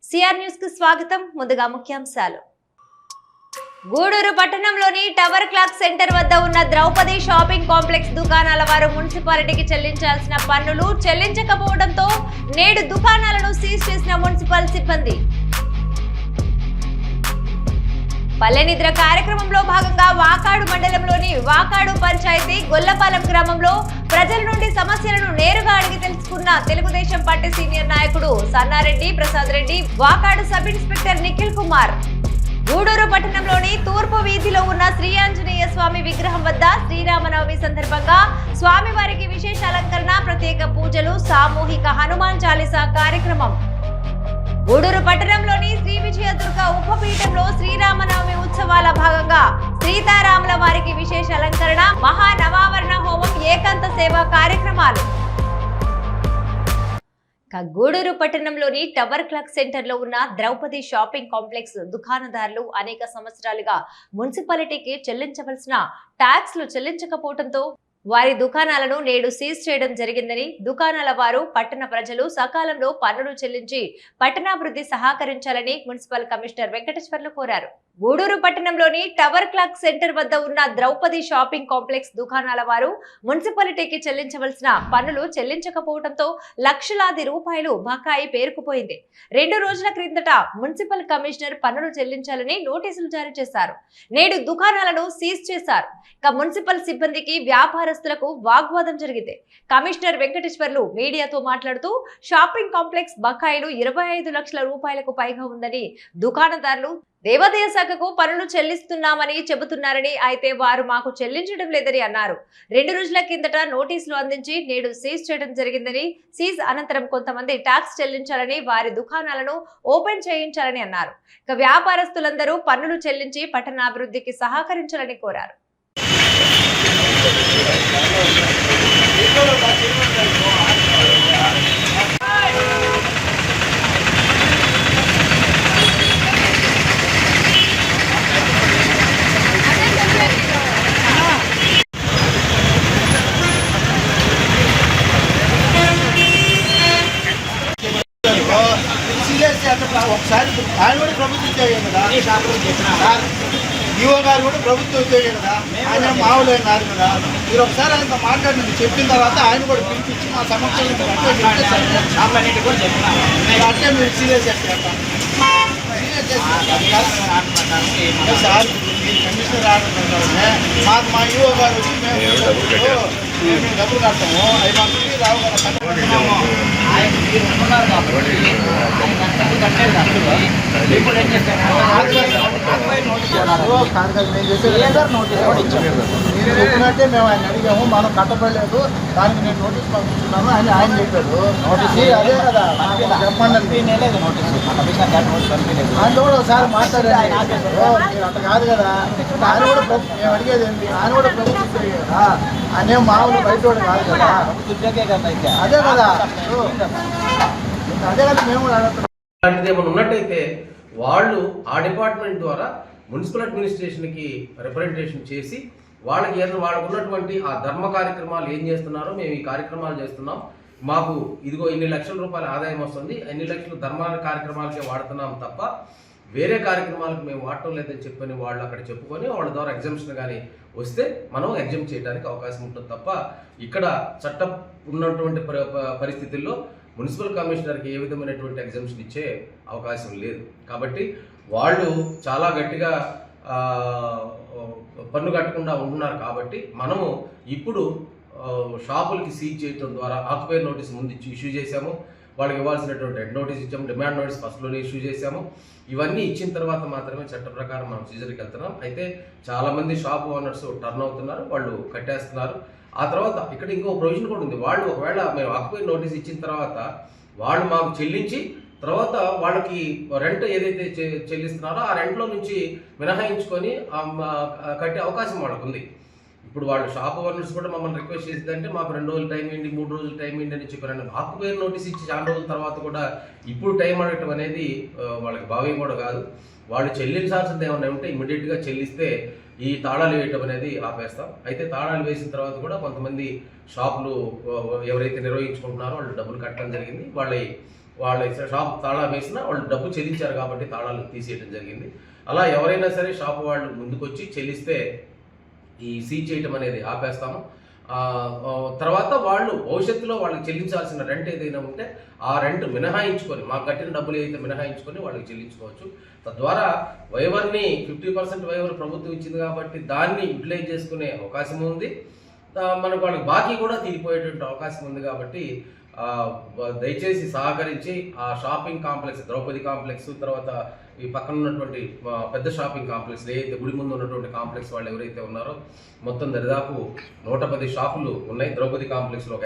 CR news కు స్వాగతం. ముందుగా ముఖ్యాంశాలు. గూడూరు పట్టణంలోని టవర్ క్లాక్ సెంటర్ వద్ద ఉన్న ద్రౌపది షాపింగ్ కాంప్లెక్స్ దుకాణాల వారు మున్సిపాలిటీకి చెల్లించాల్సిన పన్నులు చెల్లించకపోవడంతో నేడు దుకాణాలను సీజ్ చేసిన మున్సిపల్ సిబ్బంది. పల్లెనిద్ర కార్యక్రమంలో భాగంగా వాకాడు మండలంలోని వాకాడు పంచాయతీ గొల్లపాలెం గ్రామంలో ప్రజల నుండి సమస్యలను నేరుగా అడిగి తెలుసుకున్న తెలుగుదేశం పార్టీ సీనియర్ నాయకుడు సన్నారెడ్డి ప్రసాద్ రెడ్డి, వాకాడు సబ్ ఇన్స్పెక్టర్ నిఖిల్ కుమార్. గూడూరు పట్టణంలోని తూర్పు వీధిలో ఉన్న శ్రీ ఆంజనేయ స్వామి విగ్రహం వద్ద శ్రీరామనవమి సందర్భంగా స్వామివారికి విశేష అలంకరణ, ప్రత్యేక పూజలు, సామూహిక హనుమాన్ చాలీసా కార్యక్రమం. గూడూరు పట్టణంలోని శ్రీ విజయదుర్గ ఉపపీఠంలో శ్రీరామనవమి ఉత్సవాల భాగంగా సీతారాముల వారికి విశేష అలంకరణ, మహానవావరణ హోమం, ఏకాంత సేవా కార్యక్రమాలు. గూడూరు పట్టణంలోని టవర్ క్లాక్ సెంటర్ లో ఉన్న ద్రౌపది షాపింగ్ కాంప్లెక్స్ దుకాణదారులు అనేక సంవత్సరాలుగా మున్సిపాలిటీకి చెల్లించవలసిన ట్యాక్స్లు చెల్లించకపోవడంతో వారి దుకాణాలను నేడు సీజ్ చేయడం జరిగిందని, దుకాణాల వారు పట్టణ ప్రజలు సకాలంలో పన్నులు చెల్లించి పట్టణాభివృద్ధి సహకరించాలని మున్సిపల్ కమిషనర్ వెంకటేశ్వర్లు కోరారు. గూడూరు పట్టణంలోని టవర్ క్లాక్ సెంటర్ వద్ద ఉన్న ద్రౌపది షాపింగ్ కాంప్లెక్స్ దుకాణాల వారు మున్సిపాలిటీకి చెల్లించవలసిన పన్నులు చెల్లించకపోవడంతో లక్షలాది రూపాయలు బకాయి పేరుకుపోయింది. 2 రోజుల క్రిందట మున్సిపల్ కమిషనర్ పన్నులు చెల్లించాలని నోటీసులు జారీ చేశారు. నేడు దుకాణాలను సీజ్ చేశారు. మున్సిపల్ సిబ్బందికి వ్యాపారస్తులకు వాగ్వాదం జరిగింది. కమిషనర్ వెంకటేశ్వర్లు మీడియాతో మాట్లాడుతూ షాపింగ్ కాంప్లెక్స్ బకాయిలు 25 లక్షల రూపాయలకు పైగా ఉందని, దుకాణదారులు దేవాదాయ శాఖకు పన్నులు చెల్లిస్తున్నామని చెబుతున్నారని, అయితే వారు మాకు చెల్లించడం లేదని అన్నారు. 2 రోజుల కిందట నోటీసులు అందించి నేడు సీజ్ చేయడం జరిగిందని, సీజ్ అనంతరం కొంతమంది ట్యాక్స్ చెల్లించాలని, వారి దుకాణాలను ఓపెన్ చేయించాలని అన్నారు. వ్యాపారస్తులందరూ పన్నులు చెల్లించి పట్టణాభివృద్ధికి సహకరించాలని కోరారు. ఒకసారి ఆయన కూడా ప్రభుత్వ ఉద్యోగం కదా, ఈఓ గారు కూడా ప్రభుత్వ ఉద్యోగం కదా, ఆయన మామూలు కాదు కదా. మీరు ఒకసారి ఆయనతో మాట్లాడి చెప్పిన తర్వాత ఆయన కూడా పిలిపించి మా సమస్యలు అంటే మీరు సీరియస్ చేస్తారు. సార్ మీరు కమిషనర్ ఆడుతుంటే మాకు మా ఈఓ గారు వచ్చి మేము డబ్బులు కడతాము, అవి మాకు రావు కదా. మీరు చెప్పినట్టే మేము ఆయన అడిగాము, మనం కట్టబడలేదు, దానికి నేను నోటీస్ పంపిస్తున్నాను అని ఆయన చెప్పాడు. నోటీస్ అదే కదా చెప్పండి, ఆయన కూడా ఒకసారి మాట్లాడారు. మీరు అంత కాదు కదా, ఆయన కూడా మేము అడిగేది ఏంటి, ఆయన కూడా ప్రభుత్వం కదా, ఆయన మామూలు బయట కాదు కదా, అదే కదా అదే కదా మేము కూడా అడుగుతున్నాం. అలాంటిది ఏమైనా ఉన్నట్టయితే వాళ్ళు ఆ డిపార్ట్మెంట్ ద్వారా మున్సిపల్ అడ్మినిస్ట్రేషన్కి రిప్రజెంటేషన్ చేసి వాళ్ళకి వాళ్ళకు ఉన్నటువంటి ఆ ధర్మ కార్యక్రమాలు ఏం చేస్తున్నారో, మేము ఈ కార్యక్రమాలు చేస్తున్నాం, మాకు ఇదిగో ఇన్ని లక్షల రూపాయల ఆదాయం వస్తుంది, ఎన్ని లక్షలు ధర్మ కార్యక్రమాలకే వాడుతున్నాం తప్ప వేరే కార్యక్రమాలకు మేము వాడటం లేదని చెప్పని వాళ్ళు అక్కడ చెప్పుకొని వాళ్ళ ద్వారా ఎగ్జామ్షన్ కానీ వస్తే మనం ఎగ్జామ్ చేయడానికి అవకాశం ఉంటుంది తప్ప ఇక్కడ చట్టం ఉన్నటువంటి పరిస్థితుల్లో మున్సిపల్ కమిషనర్కి ఏ విధమైనటువంటి ఎగ్జామ్షన్ ఇచ్చే అవకాశం లేదు. కాబట్టి వాళ్ళు చాలా గట్టిగా పన్ను కట్టకుండా ఉంటున్నారు. కాబట్టి మనము ఇప్పుడు షాపులకి సీజ్ చేయడం ద్వారా ఆక్యుపైర్ నోటీస్ ముందు ఇష్యూ చేశాము, వాళ్ళకి ఇవ్వాల్సినటువంటి హెడ్ నోటీస్ ఇచ్చాము, డిమాండ్ నోటీస్ ఫస్ట్లోనే ఇష్యూ చేశాము. ఇవన్నీ ఇచ్చిన తర్వాత మాత్రమే చట్ట ప్రకారం మనం సీజర్కి వెళ్తున్నాం. అయితే చాలామంది షాప్ ఓనర్స్ టర్న్ అవుతున్నారు, వాళ్ళు కట్టేస్తున్నారు. ఆ తర్వాత ఇక్కడ ఇంకో ప్రొవిజన్ కూడా ఉంది, వాళ్ళు ఒకవేళ మేము ఆక్యుపైర్ నోటీస్ ఇచ్చిన తర్వాత వాళ్ళు మాకు చెల్లించి తర్వాత వాళ్ళకి రెంట్ ఏదైతే చెల్లిస్తున్నారో ఆ రెంట్లో నుంచి మినహాయించుకొని కట్టే అవకాశం వాళ్ళకు ఉంది. ఇప్పుడు వాళ్ళు షాప్ ఓనర్స్ కూడా మమ్మల్ని రిక్వెస్ట్ చేసిందంటే మాకు 2 రోజులు టైం ఇవ్వండి, 3 రోజులు టైం ఇవ్వండి అని చెప్పారండి. ఆక్యుపైర్ నోటీస్ ఇచ్చి చాలా రోజుల తర్వాత కూడా ఇప్పుడు టైం అడగటం అనేది వాళ్ళకి భావ్యం కూడా కాదు. వాళ్ళు చెల్లించాల్సింది ఏమైనా ఉంటే ఇమీడియట్గా చెల్లిస్తే ఈ తాళాలు వేయటం అనేది ఆపేస్తాం. అయితే తాళాలు వేసిన తర్వాత కూడా కొంతమంది షాపులు ఎవరైతే నిర్వహించుకుంటున్నారో వాళ్ళు డబ్బులు కట్టడం జరిగింది. వాళ్ళ వాళ్ళ షాప్ తాళం వేసినా వాళ్ళు డబ్బు చెల్లించారు కాబట్టి తాళాలు తీసేయడం జరిగింది. అలా ఎవరైనా సరే షాపు వాళ్ళు ముందుకొచ్చి చెల్లిస్తే ఈ సీజ్ చేయటం అనేది ఆపేస్తాము. తర్వాత వాళ్ళు భవిష్యత్తులో వాళ్ళకి చెల్లించాల్సిన రెంట్ ఏదైనా ఉంటే ఆ రెంట్ మినహాయించుకొని, మాకు కట్టిన డబ్బులు ఏదైతే మినహాయించుకొని వాళ్ళకి చెల్లించుకోవచ్చు. తద్వారా వైవర్ని 50% వైవర్ ప్రభుత్వం ఇచ్చింది కాబట్టి దాన్ని యూటిలైజ్ చేసుకునే అవకాశం ఉంది. మనకు వాళ్ళకి బాకీ కూడా తీరిపోయేటువంటి అవకాశం ఉంది. కాబట్టి దయచేసి సహకరించి ఆ షాపింగ్ కాంప్లెక్స్, ద్రౌపది కాంప్లెక్స్, తర్వాత ఈ పక్కన ఉన్నటువంటి పెద్ద షాపింగ్ కాంప్లెక్స్ ఏదైతే గుడి ముందు ఉన్నటువంటి కాంప్లెక్స్ వాళ్ళు ఎవరైతే ఉన్నారో మొత్తం దరిదాపు 110 షాపులు ఉన్నాయి. ద్రౌపది కాంప్లెక్స్లో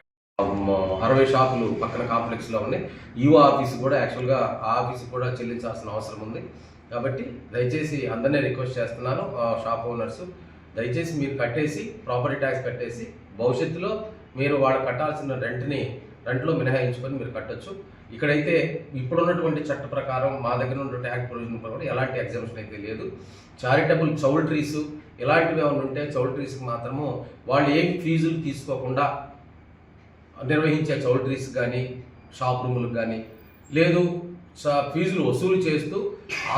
60 షాపులు పక్కన కాంప్లెక్స్లో ఉన్నాయి. ఈఓ ఆఫీసు కూడా యాక్చువల్గా ఆ ఆఫీసు కూడా చెల్లించాల్సిన అవసరం ఉంది. కాబట్టి దయచేసి అందరినీ రిక్వెస్ట్ చేస్తున్నాను, షాప్ ఓనర్స్ దయచేసి మీరు కట్టేసి, ప్రాపర్టీ ట్యాక్స్ కట్టేసి భవిష్యత్తులో మీరు వాళ్ళు కట్టాల్సిన రెంట్లో మినహాయించుకొని మీరు కట్టొచ్చు. ఇక్కడైతే ఇప్పుడున్నటువంటి చట్ట ప్రకారం మా దగ్గర ఉన్నటువంటి యాక్ట్ ప్రొవిజన్ ప్రకారం ఎలాంటి ఎగ్జామ్షన్ అయితే లేదు. చారిటబుల్ చౌల్ట్రీస్ ఇలాంటివి ఏమైనా ఉంటే చౌల్ట్రీస్కి మాత్రము వాళ్ళు ఏమి ఫీజులు తీసుకోకుండా నిర్వహించే చౌల్ట్రీస్ కానీ, షాప్ రూములకు కానీ, లేదు ఫీజులు వసూలు చేస్తూ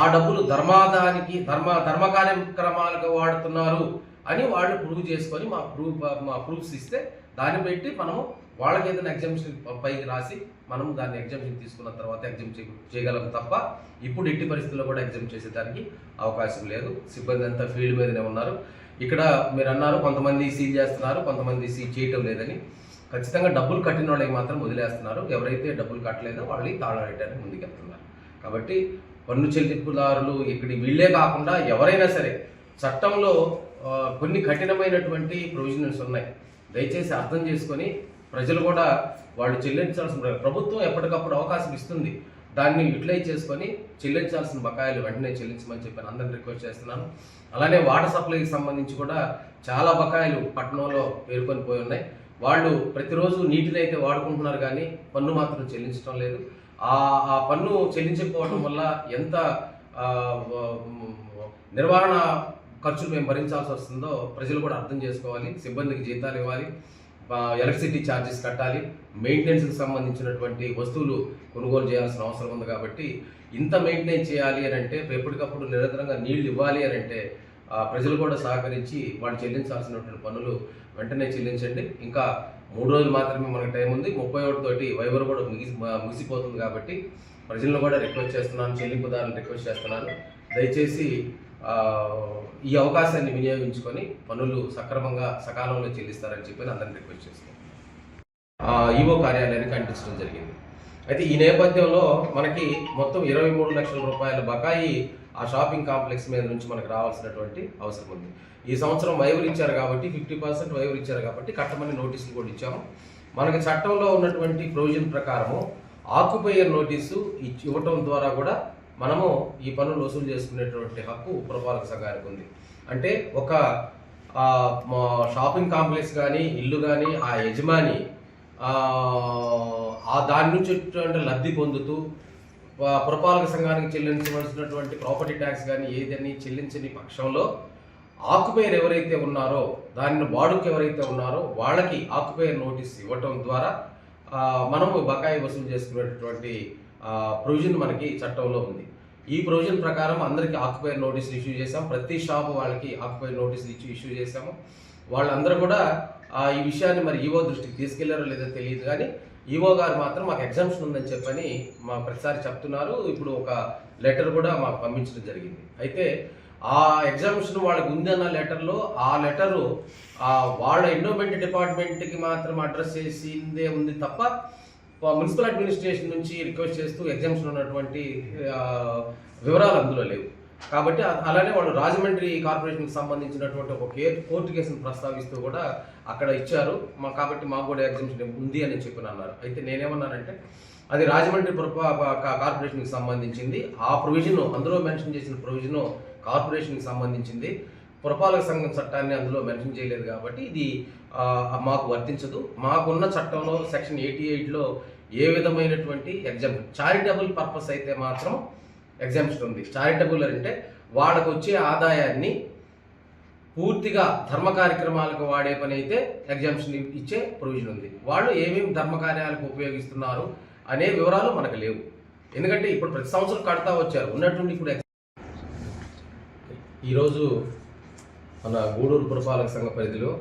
ఆ డబ్బులు ధర్మ కార్యక్రమాలకు వాడుతున్నారు అని వాళ్ళు ప్రూవ్ చేసుకొని మా ప్రూఫ్స్ ఇస్తే దాన్ని పెట్టి మనము వాళ్ళకి ఏదైనా ఎగ్జామ్షన్ పైకి రాసి మనం దాన్ని ఎగ్జామ్షన్ తీసుకున్న తర్వాత ఎగ్జామ్ చేయగలం తప్ప ఇప్పుడు ఎట్టి పరిస్థితుల్లో కూడా ఎగ్జామ్ చేసేదానికి అవకాశం లేదు. సిబ్బంది అంతా ఫీల్డ్ మీదనే ఉన్నారు. ఇక్కడ మీరు అన్నారు కొంతమంది సీల్ చేస్తున్నారు, కొంతమంది సీల్ చేయటం లేదని. ఖచ్చితంగా డబ్బులు కట్టిన వాళ్ళకి మాత్రం వదిలేస్తున్నారు. ఎవరైతే డబ్బులు కట్టలేదో వాళ్ళని తాళం వేయడానికి ముందుకెళ్తున్నారు. కాబట్టి పన్ను చెల్లింపుదారులు ఇక్కడ వీళ్ళే కాకుండా ఎవరైనా సరే చట్టంలో కొన్ని కఠినమైనటువంటి ప్రొవిజన్స్ ఉన్నాయి. దయచేసి అర్థం చేసుకొని ప్రజలు కూడా వాళ్ళు చెల్లించాల్సిన, ప్రభుత్వం ఎప్పటికప్పుడు అవకాశం ఇస్తుంది, దాన్ని యూటిలైజ్ చేసుకొని చెల్లించాల్సిన బకాయిలు వెంటనే చెల్లించమని చెప్పి అందరిని రిక్వెస్ట్ చేస్తున్నాను. అలానే వాటర్ సప్లైకి సంబంధించి కూడా చాలా బకాయిలు పట్టణంలో పేర్కొని పోయి ఉన్నాయి. వాళ్ళు ప్రతిరోజు నీటిని అయితే వాడుకుంటున్నారు కానీ పన్ను మాత్రం చెల్లించడం లేదు. ఆ పన్ను చెల్లించకపోవడం వల్ల ఎంత నిర్వహణ ఖర్చులు మేము భరించాల్సి వస్తుందో ప్రజలు కూడా అర్థం చేసుకోవాలి. సిబ్బందికి జీతాలు ఇవ్వాలి, ఎలక్ట్రిసిటీ ఛార్జెస్ కట్టాలి, మెయింటెనెన్స్కి సంబంధించినటువంటి వస్తువులు కొనుగోలు చేయాల్సిన అవసరం ఉంది. కాబట్టి ఇంత మెయింటైన్ చేయాలి అని అంటే, ఎప్పటికప్పుడు నిరంతరంగా నీళ్లు ఇవ్వాలి అని అంటే ప్రజలు కూడా సహకరించి వాళ్ళు చెల్లించాల్సినటువంటి పనులు వెంటనే చెల్లించండి. ఇంకా 3 రోజులు మాత్రమే మనకు టైం ఉంది. 31 తోటి వైవర్ కూడా ముగిసిపోతుంది. కాబట్టి ప్రజలను కూడా రిక్వెస్ట్ చేస్తున్నాను, చెల్లింపుదారులను రిక్వెస్ట్ చేస్తున్నాను, దయచేసి ఈ అవకాశాన్ని వినియోగించుకొని పనులు సక్రమంగా సకాలంలో చెల్లిస్తారని చెప్పి అందరిని రిక్వెస్ట్ చేస్తున్నాను. ఈవో కార్యాలయానికి అంటించడం జరిగింది. అయితే ఈ నేపథ్యంలో మనకి మొత్తం 23 లక్షల రూపాయల బకాయి ఆ షాపింగ్ కాంప్లెక్స్ మీద నుంచి మనకు రావాల్సినటువంటి అవసరం ఉంది. ఈ సంవత్సరం వైవర్ ఇచ్చారు కాబట్టి 50% వైవర్ ఇచ్చారు కాబట్టి కట్టమని నోటీసులు కూడా ఇచ్చాము. మనకి చట్టంలో ఉన్నటువంటి ప్రొవిజన్ ప్రకారము ఆక్యుపైయర్ నోటీసు ఇవ్వటం ద్వారా కూడా మనము ఈ పనులు వసూలు చేసుకునేటువంటి హక్కు పురపాలక సంఘానికి ఉంది. అంటే ఒక షాపింగ్ కాంప్లెక్స్ కానీ, ఇల్లు కానీ ఆ యజమాని దాని నుంచి లబ్ధి పొందుతూ పురపాలక సంఘానికి చెల్లించవలసినటువంటి ప్రాపర్టీ ట్యాక్స్ కానీ ఏదని చెల్లించని పక్షంలో ఆక్యుపైయర్ ఎవరైతే ఉన్నారో, దానిని వాడుకు ఎవరైతే ఉన్నారో వాళ్ళకి ఆక్యుపైయర్ నోటీస్ ఇవ్వటం ద్వారా మనము బకాయి వసూలు చేసుకునేటటువంటి ప్రొవిజన్ మనకి చట్టంలో ఉంది. ఈ ప్రొవిజన్ ప్రకారం అందరికీ ఆక్యుపైయర్ నోటీసులు ఇష్యూ చేసాం. ప్రతి షాపు వాళ్ళకి ఆక్యుపైయర్ నోటీసులు ఇష్యూ చేసాము. వాళ్ళందరూ కూడా ఈ విషయాన్ని మరి ఈవో దృష్టికి తీసుకెళ్లారో లేదో తెలియదు కానీ ఈవో గారు మాత్రం మాకు ఎగ్జామ్షన్ ఉందని చెప్పని మాకు ప్రతిసారి చెప్తున్నారు. ఇప్పుడు ఒక లెటర్ కూడా మాకు పంపించడం జరిగింది. అయితే ఆ ఎగ్జామ్షన్ వాళ్ళకి ఉందన్న లెటర్లో ఆ లెటరు వాళ్ళ ఎండోమెంట్ డిపార్ట్మెంట్కి మాత్రం అడ్రస్ చేసిందే ఉంది తప్ప మున్సిపల్ అడ్మినిస్ట్రేషన్ నుంచి రిక్వెస్ట్ చేస్తూ ఎగ్జామ్షన్ ఉన్నటువంటి వివరాలు అందులో లేవు. కాబట్టి అలానే వాళ్ళు రాజమండ్రి కార్పొరేషన్కి సంబంధించినటువంటి ఒక కోర్టు కేసును ప్రస్తావిస్తూ కూడా అక్కడ ఇచ్చారు. కాబట్టి మాకు కూడా ఎగ్జామ్షన్ ఉంది అని చెప్పి అన్నారు. అయితే నేనేమన్నానంటే అది రాజమండ్రి కార్పొరేషన్కి సంబంధించింది. ఆ ప్రొవిజన్ అందులో మెన్షన్ చేసిన ప్రొవిజన్ కార్పొరేషన్కి సంబంధించింది. పురపాలక సంఘం చట్టాన్ని అందులో మెన్షన్ చేయలేదు కాబట్టి ఇది మాకు వర్తించదు. మాకున్న చట్టంలో సెక్షన్ 88లో ఏ విధమైనటువంటి ఎగ్జామ్షన్, చారిటబుల్ పర్పస్ అయితే మాత్రం ఎగ్జామ్షన్ ఉంది. చారిటబుల్ అంటే వాళ్ళకు వచ్చే ఆదాయాన్ని పూర్తిగా ధర్మ కార్యక్రమాలకు వాడే పని అయితే ఎగ్జామ్షన్ ఇచ్చే ప్రొవిజన్ ఉంది. వాళ్ళు ఏమేమి ధర్మ కార్యాలకు ఉపయోగిస్తున్నారు అనే వివరాలు మనకు లేవు. ఎందుకంటే ఇప్పుడు ప్రతి సంవత్సరం కడతా వచ్చారు ఉన్నటువంటి. ఇప్పుడు ఈరోజు మన గూడూరు పురపాలక సంఘ పరిధిలో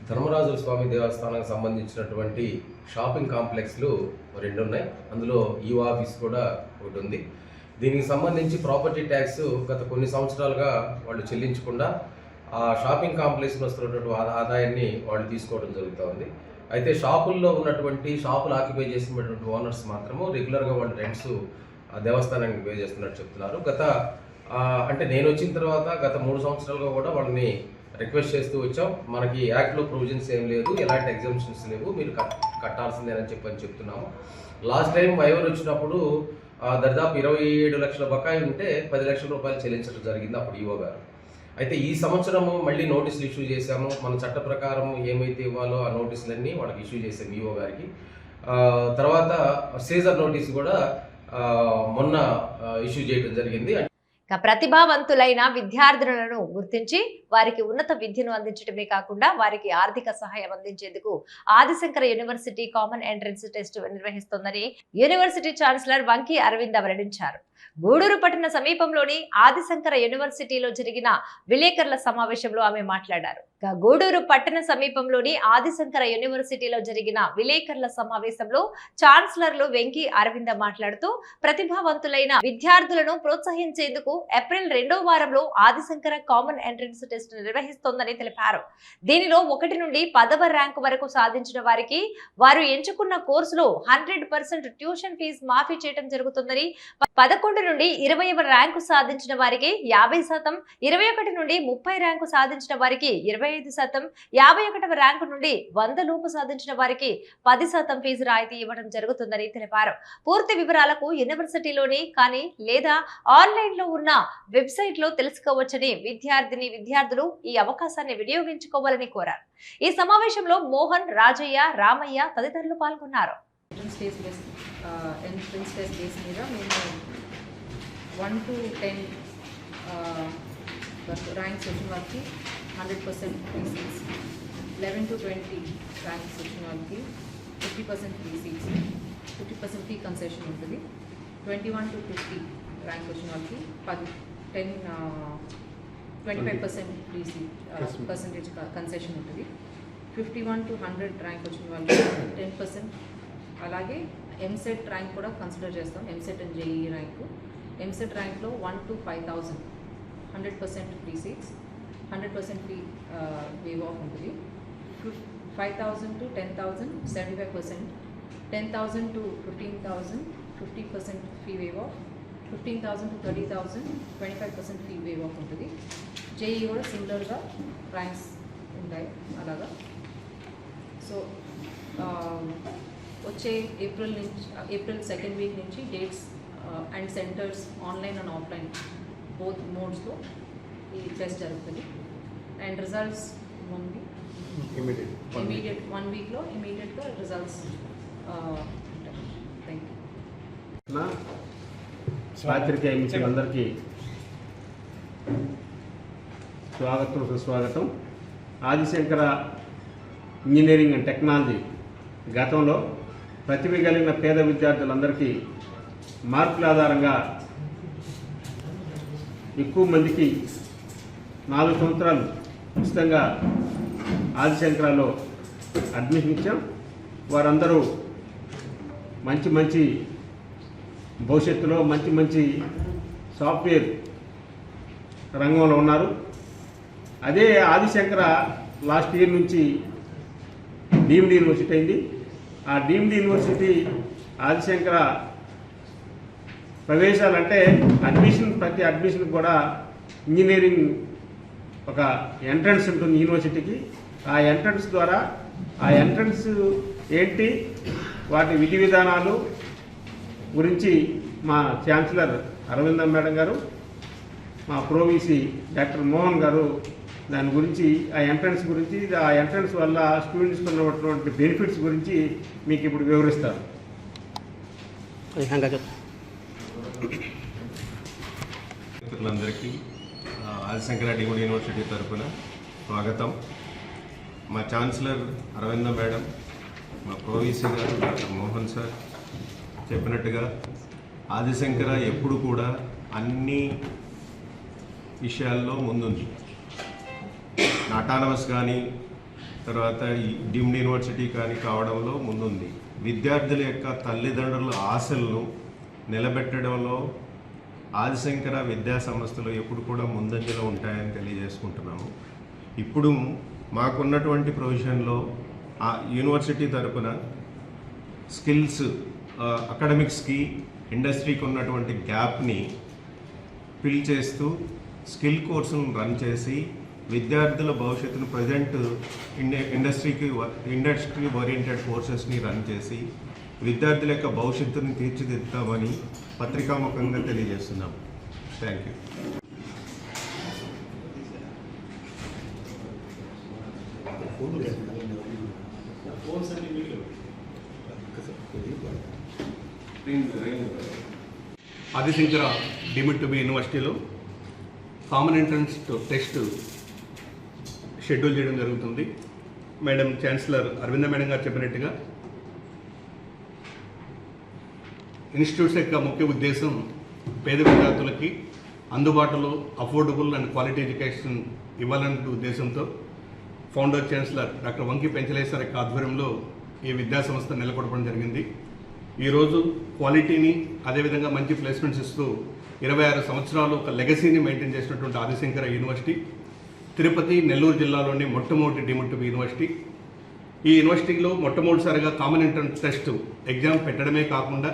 ధర్మరాజుల స్వామి దేవస్థానానికి సంబంధించినటువంటి షాపింగ్ కాంప్లెక్స్లు 2 ఉన్నాయి. అందులో ఈఓ ఆఫీస్ కూడా ఒకటి ఉంది. దీనికి సంబంధించి ప్రాపర్టీ ట్యాక్స్ గత కొన్ని సంవత్సరాలుగా వాళ్ళు చెల్లించకుండా ఆ షాపింగ్ కాంప్లెక్స్లో వస్తున్నటువంటి ఆదాయాన్ని వాళ్ళు తీసుకోవడం జరుగుతూ ఉంది. అయితే షాపుల్లో ఉన్నటువంటి షాపులు ఆక్యుపై చేసినటువంటి ఓనర్స్ మాత్రము రెగ్యులర్గా వాళ్ళు రెంట్స్ దేవస్థానానికి పే చేస్తున్నట్టు చెప్తున్నారు. అంటే నేను వచ్చిన తర్వాత గత 3 సంవత్సరాలుగా కూడా వాళ్ళని రిక్వెస్ట్ చేస్తూ వచ్చాం. మనకి యాక్ట్లో ప్రొవిజన్స్ ఏం లేదు, ఎలాంటి ఎగ్జామ్షన్స్ లేవు, మీరు కట్టాల్సిందేనని చెప్తున్నాము. లాస్ట్ టైం వైవర్ వచ్చినప్పుడు దాదాపు 27 లక్షల బకాయి ఉంటే 10 లక్షల రూపాయలు చెల్లించడం జరిగింది అప్పుడు ఈఓ గారు. అయితే ఈ సంవత్సరము మళ్ళీ నోటీసులు ఇష్యూ చేశాము. మన చట్ట ప్రకారం ఏమైతే ఇవ్వాలో ఆ నోటీసులన్నీ వాళ్ళకి ఇష్యూ చేసాము ఈఓ గారికి. తర్వాత సీజర్ నోటీస్ కూడా మొన్న ఇష్యూ చేయడం జరిగింది. ప్రతిభావంతులైన విద్యార్థులను గుర్తించి వారికి ఉన్నత విద్యను అందించడమే కాకుండా వారికి ఆర్థిక సహాయం అందించేందుకు Adishankara university common entrance test నిర్వహిస్తోందని యూనివర్సిటీ ఛాన్సలర్ వంకి అరవింద వెల్లడించారు. గూడూరు పట్టణ సమీపంలోని ఆదిశంకర యూనివర్సిటీలో జరిగిన విలేకరుల సమావేశంలో ఆమె మాట్లాడారు. గూడూరు పట్టణ సమీపంలోని ఆదిశంకర యూనివర్సిటీలో జరిగిన విలేకరుల సమావేశంలో ఛాన్సలర్లు వెంకి అరవింద మాట్లాడుతూ ప్రతిభావంతులైన విద్యార్థులను ప్రోత్సహించేందుకు ఏప్రిల్ 2వ వారంలో ఆదిశంకర కామన్ ఎంట్రన్స్ టెస్ట్ నిర్వహిస్తోందని తెలిపారు. దీనిలో 1 నుండి 10వ ర్యాంకు వరకు సాధించిన వారికి వారు ఎంచుకున్న కోర్సులో 100% ట్యూషన్ ఫీజు మాఫీ చేయడం జరుగుతుందని, 11 నుండి 20వ ర్యాంకు సాధించిన వారికి 50%, 21 నుండి 30 ర్యాంకు సాధించిన వారికి 25%, 51వ ర్యాంకు నుండి 100 లోపు సాధించిన వారికి 10% ఫీజు రాయితీ ఇవ్వడం జరుగుతుందని తెలిపారు. పూర్తి వివరాలకు యూనివర్సిటీలోని కానీ లేదా ఆన్లైన్ లో ఉన్న వెబ్సైట్ లో తెలుసుకోవచ్చని విద్యార్థులు ఈ అవకాశాన్ని వినియోగించుకోవాలని కోరారు. ఈ సమావేశంలో మోహన్, రాజయ్య, రామయ్య తదితరులు పాల్గొన్నారు. ఎంట్రన్స్ టెస్ట్ బేస్ మీద మేము 1 to 10 ర్యాంక్స్ వచ్చిన వాళ్ళకి 100% ఫ్రీ సీట్స్, 11 to 20 ర్యాంక్స్ వచ్చిన వాళ్ళకి 50% ఫ్రీ సీట్స్, 50% ఫీ కన్సెషన్ ఉంటుంది. 21 to 50 ర్యాంక్ వచ్చిన వాళ్ళకి 25% ఫ్రీ సీట్ పర్సంటేజ్ కన్సెషన్ ఉంటుంది. 51 to 100 ర్యాంక్ వచ్చిన వాళ్ళకి 10%. అలాగే ఎంసెట్ ర్యాంక్ కూడా కన్సిడర్ చేస్తాం. EAMCET and JEE rank. EAMCET ర్యాంక్లో 1 to 5,000 100% free seats, 100% fee waive off ఉంటుంది. 5,000 to 10,000 75%, 10,000 to 15,000 50% fee waive off, 15,000 to 30,000 25% fee waive off ఉంటుంది. జేఈ కూడా సిమిలర్గా ర్యాంక్స్ ఉంటాయి అలాగా. సో వచ్చే ఏప్రిల్ 2nd వీక్ నుంచి dates and centres online and offline both మోడ్స్లో ఈ టెస్ట్ జరుగుతుంది. అండ్ రిజల్ట్స్ ఇమీడియట్ 1 వీక్లో ఇమీడియట్గా రిజల్ట్స్ ఉంటాయి. Thank you. పాత్రికేయ మిత్రులందరికీ స్వాగతం, సుస్వాగతం. ఆదిశంకర ఇంజనీరింగ్ అండ్ టెక్నాలజీ గతంలో ప్రతిభ కలిగిన పేద విద్యార్థులందరికీ మార్కుల ఆధారంగా ఎక్కువ మందికి 4 సంవత్సరాలు ఉచితంగా ఆదిశంకరలో అడ్మిషన్ ఇచ్చాం. వారందరూ మంచి భవిష్యత్తులో మంచి సాఫ్ట్వేర్ రంగంలో ఉన్నారు. అదే ఆదిశంకర లాస్ట్ ఇయర్ నుంచి డీమ్డ్ యూనివర్సిటీ అయింది. ఆ డీమ్డ్ యూనివర్సిటీ ఆదిశంకర ప్రవేశాలంటే ప్రతి అడ్మిషన్ కూడా ఇంజనీరింగ్ ఒక ఎంట్రన్స్ ఉంటుంది యూనివర్సిటీకి. ఆ ఎంట్రన్స్ ద్వారా ఆ ఎంట్రన్స్ ఏంటి, వాటి విధి విధానాలు గురించి మా ఛాన్సలర్ అరవింద మేడం గారు, మా ప్రోవీసీ డాక్టర్ మోహన్ గారు దాని గురించి, ఆ ఎంట్రన్స్ గురించి, ఆ ఎంట్రన్స్ వల్ల స్టూడెంట్స్కి ఉన్నటువంటి బెనిఫిట్స్ గురించి మీకు ఇప్పుడు వివరిస్తారు. మిత్రులందరికీ ఆదిశంకర డీమ్డ్ యూనివర్సిటీ తరఫున స్వాగతం. మా ఛాన్సలర్ అరవింద మేడం, మా ప్రొవీసీ గారు డాక్టర్ మోహన్ సార్, చెప్పినట్టుగా ఆదిశంకర ఎప్పుడు కూడా అన్ని విషయాల్లో ముందుంది. అటానమస్ కానీ తర్వాత ఈ డీమ్డ్ యూనివర్సిటీ కానీ కావడంలో ముందుంది. విద్యార్థుల యొక్క తల్లిదండ్రుల ఆశలను నిలబెట్టడంలో ఆదిశంకర విద్యా సంస్థలు ఎప్పుడు కూడా ముందంజలో ఉంటాయని తెలియజేసుకుంటున్నాము. ఇప్పుడు మాకున్నటువంటి ప్రొవిజన్లో ఆ యూనివర్సిటీ తరపున స్కిల్స్ అకాడమిక్స్కి ఇండస్ట్రీకి ఉన్నటువంటి గ్యాప్ని ఫిల్ చేస్తూ స్కిల్ కోర్సులను రన్ చేసి విద్యార్థుల భవిష్యత్తును ప్రజెంట్ ఇండస్ట్రీ ఓరియంటెడ్ కోర్సెస్ని రన్ చేసి విద్యార్థుల యొక్క భవిష్యత్తుని తీర్చిదిద్దామని పత్రికాముఖంగా తెలియజేస్తున్నాం. Thank you. Adi Shankara deemed to B యూనివర్సిటీలో కామన్ ఎంట్రన్స్ టెస్ట్ షెడ్యూల్ చేయడం జరుగుతుంది. మేడం ఛాన్సలర్ అరవింద మేడం గారు చెప్పినట్టుగా ఇన్స్టిట్యూట్స్ యొక్క ముఖ్య ఉద్దేశం పేద విద్యార్థులకి అందుబాటులో అఫోర్డబుల్ అండ్ క్వాలిటీ ఎడ్యుకేషన్ ఇవ్వాలనే ఉద్దేశంతో ఫౌండర్ ఛాన్సలర్ డాక్టర్ వంకి పెంచలేశ్వర యొక్క ఆధ్వర్యంలో ఈ విద్యా సంస్థ నెలకొల్పడం జరిగింది. ఈరోజు క్వాలిటీని అదేవిధంగా మంచి ప్లేస్మెంట్స్ ఇస్తూ 26 సంవత్సరాలు ఒక లెగసీని మెయింటైన్ చేసినటువంటి ఆదిశంకర యూనివర్సిటీ తిరుపతి, నెల్లూరు జిల్లాలోని మొట్టమొదటి డీమ్డ్ టు బి యూనివర్సిటీ. ఈ యూనివర్సిటీలో మొట్టమొదటిసారిగా కామన్ ఎంట్రన్స్ టెస్ట్ ఎగ్జామ్ పెట్టడమే కాకుండా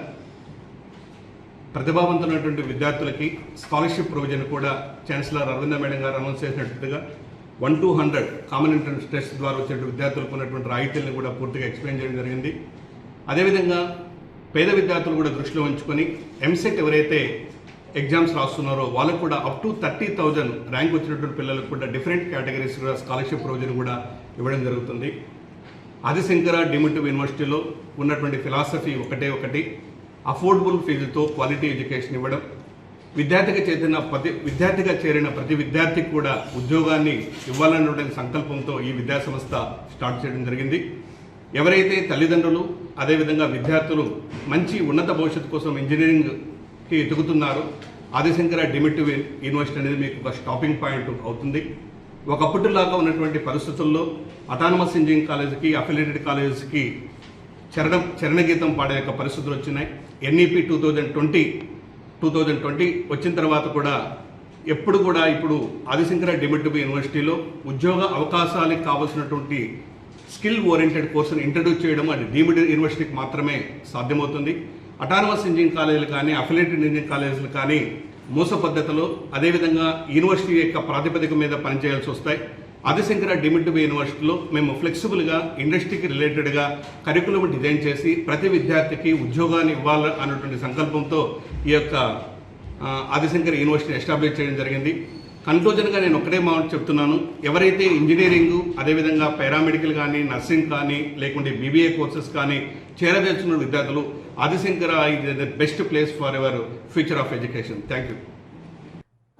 ప్రతిభావంతులైనటువంటి విద్యార్థులకి స్కాలర్షిప్ ప్రొవిజన్ కూడా ఛాన్సలర్ అరవింద మేడం గారు అనౌన్స్ చేసినట్టుగా 1 to 100 కామన్ ఎంట్రన్స్ టెస్ట్ ద్వారా వచ్చే విద్యార్థులకు ఉన్నటువంటి రాయితీలను కూడా పూర్తిగా ఎక్స్ప్లెయిన్ చేయడం జరిగింది. అదేవిధంగా పేద విద్యార్థులు కూడా దృష్టిలో ఉంచుకొని ఎంసెట్ ఎవరైతే ఎగ్జామ్స్ రాస్తున్నారో వాళ్ళకు కూడా అప్ టు 30,000 ర్యాంక్ వచ్చినటువంటి పిల్లలకు కూడా డిఫరెంట్ కేటగిరీస్ కూడా స్కాలర్షిప్ ప్రొవిజన్ కూడా ఇవ్వడం జరుగుతుంది. ఆదిశంకర డీమ్డ్ టు బి యూనివర్సిటీలో ఉన్నటువంటి ఫిలాసఫీ ఒకటి అఫోర్డబుల్ ఫీజుతో క్వాలిటీ ఎడ్యుకేషన్ ఇవ్వడం, విద్యార్థిగా చేరిన ప్రతి విద్యార్థికి కూడా ఉద్యోగాన్ని ఇవ్వాలన్నటువంటి సంకల్పంతో ఈ విద్యా సంస్థ స్టార్ట్ చేయడం జరిగింది. ఎవరైతే తల్లిదండ్రులు అదేవిధంగా విద్యార్థులు మంచి ఉన్నత భవిష్యత్తు కోసం ఇంజనీరింగ్కి ఎదుగుతున్నారో Adishankara deemed to be university అనేది మీకు ఒక స్టాపింగ్ పాయింట్ అవుతుంది. ఒకప్పటిలాగా ఉన్నటువంటి పరిస్థితుల్లో అటానమస్ ఇంజనీరింగ్ కాలేజీకి అఫిలియేటెడ్ కాలేజెస్కి చరణగీతం పాడే యొక్క పరిస్థితులు వచ్చినాయి. ఎన్ఈపి 2020 వచ్చిన తర్వాత కూడా ఇప్పుడు ఆదిశంకర డీమ్డ్ టు బి యూనివర్సిటీలో ఉద్యోగ అవకాశాలకు కావాల్సినటువంటి స్కిల్ ఓరియంటెడ్ కోర్సును ఇంట్రడ్యూస్ చేయడం అది డీమ్డ్ యూనివర్సిటీకి మాత్రమే సాధ్యమవుతుంది. అటానమస్ ఇంజనీరింగ్ కాలేజీలు కానీ అఫిలియేటెడ్ ఇంజనీరింగ్ కాలేజీలు కానీ మూస పద్ధతిలో అదేవిధంగా యూనివర్సిటీ యొక్క ప్రాతిపదిక మీద పనిచేయాల్సి వస్తాయి. ఆదిశంకర డీమ్డ్ టు బి యూనివర్సిటీలో మేము ఫ్లెక్సిబుల్గా ఇండస్ట్రీకి రిలేటెడ్గా కరికులం డిజైన్ చేసి ప్రతి విద్యార్థికి ఉద్యోగాన్ని ఇవ్వాలి అన్నటువంటి సంకల్పంతో ఈ యొక్క ఆదిశంకర యూనివర్సిటీని ఎస్టాబ్లిష్ చేయడం జరిగింది. కన్క్లూజన్గా నేను ఒకటే మాట చెప్తున్నాను, ఎవరైతే ఇంజనీరింగ్ అదేవిధంగా పారామెడికల్ కానీ నర్సింగ్ కానీ లేకుంటే బీబీఏ కోర్సెస్ కానీ చేరదలుచున్న విద్యార్థులు ఆదిశంకర ఇది the best place for ever future of education. Thank you.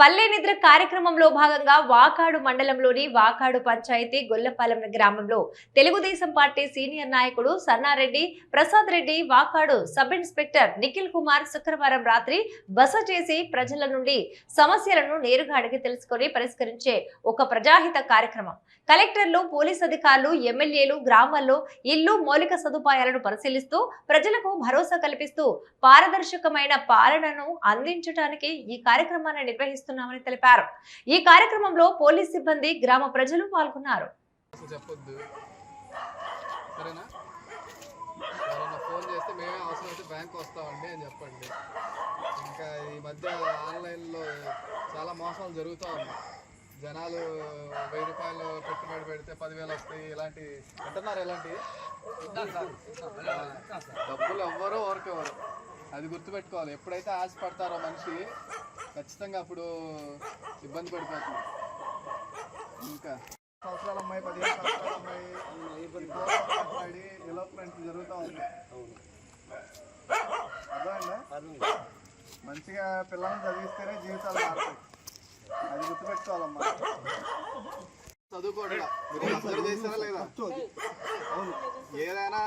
పల్లె నిద్ర కార్యక్రమంలో భాగంగా వాకాడు మండలంలోని వాకాడు పంచాయతీ గొల్లపాలెం గ్రామంలో తెలుగుదేశం పార్టీ సీనియర్ నాయకుడు సన్నారెడ్డి ప్రసాద్ రెడ్డి వాకాడు సబ్ ఇన్స్పెక్టర్ నిఖిల్ కుమార్ శుక్రవారం రాత్రి బస చేసి ప్రజల నుండి సమస్యలను నేరుగా అడిగి తెలుసుకొని పరిష్కరించే ఒక ప్రజాహిత కార్యక్రమం. కలెక్టర్లు, పోలీస్ అధికారులు, ఎమ్మెల్యేలు గ్రామాల్లో ఇల్లు, మౌలిక సదుపాయాలను పరిశీలిస్తూ ప్రజలకు భరోసా కల్పిస్తూ పారదర్శకమైన పాలనను అందించడానికి ఈ కార్యక్రమాన్ని నిర్వహిస్తున్నామని తెలిపారు. ఈ కార్యక్రమంలో పోలీస్ సిబ్బంది, గ్రామ ప్రజలు పాల్గొన్నారు. ఫోన్ చేస్తే మేమే అవసరమైతే బ్యాంక్ వస్తామండి అని చెప్పండి. ఇంకా ఈ మధ్య ఆన్లైన్లో చాలా మోసాలు జరుగుతూ ఉన్నాయి. జనాలు 1000 రూపాయలు పెట్టుబడి పెడితే 10,000 వస్తాయి. ఇలాంటి అంటున్నారు. ఇలాంటి డబ్బులు ఎవ్వరో ఓరకెవరు, అది గుర్తుపెట్టుకోవాలి. ఎప్పుడైతే ఆశ పడతారో మనిషి ఖచ్చితంగా అప్పుడు ఇబ్బంది పడిపోతుంది. ఇంకా సంవత్సరాల అమ్మాయి 15 సంవత్సరాల అమ్మాయి మాట్లాడి డెవలప్మెంట్ జరుగుతూ ఉంది. అర్థమైందా? మంచిగా పిల్లల్ని చదివిస్తేనే జీవితాలు మారుతాయి. అది గుర్తుపెట్టుకోవాలమ్మా. చదువుకోవడం మీరు అబ్జర్వ్ చేశారా లేదా? ఏదైనా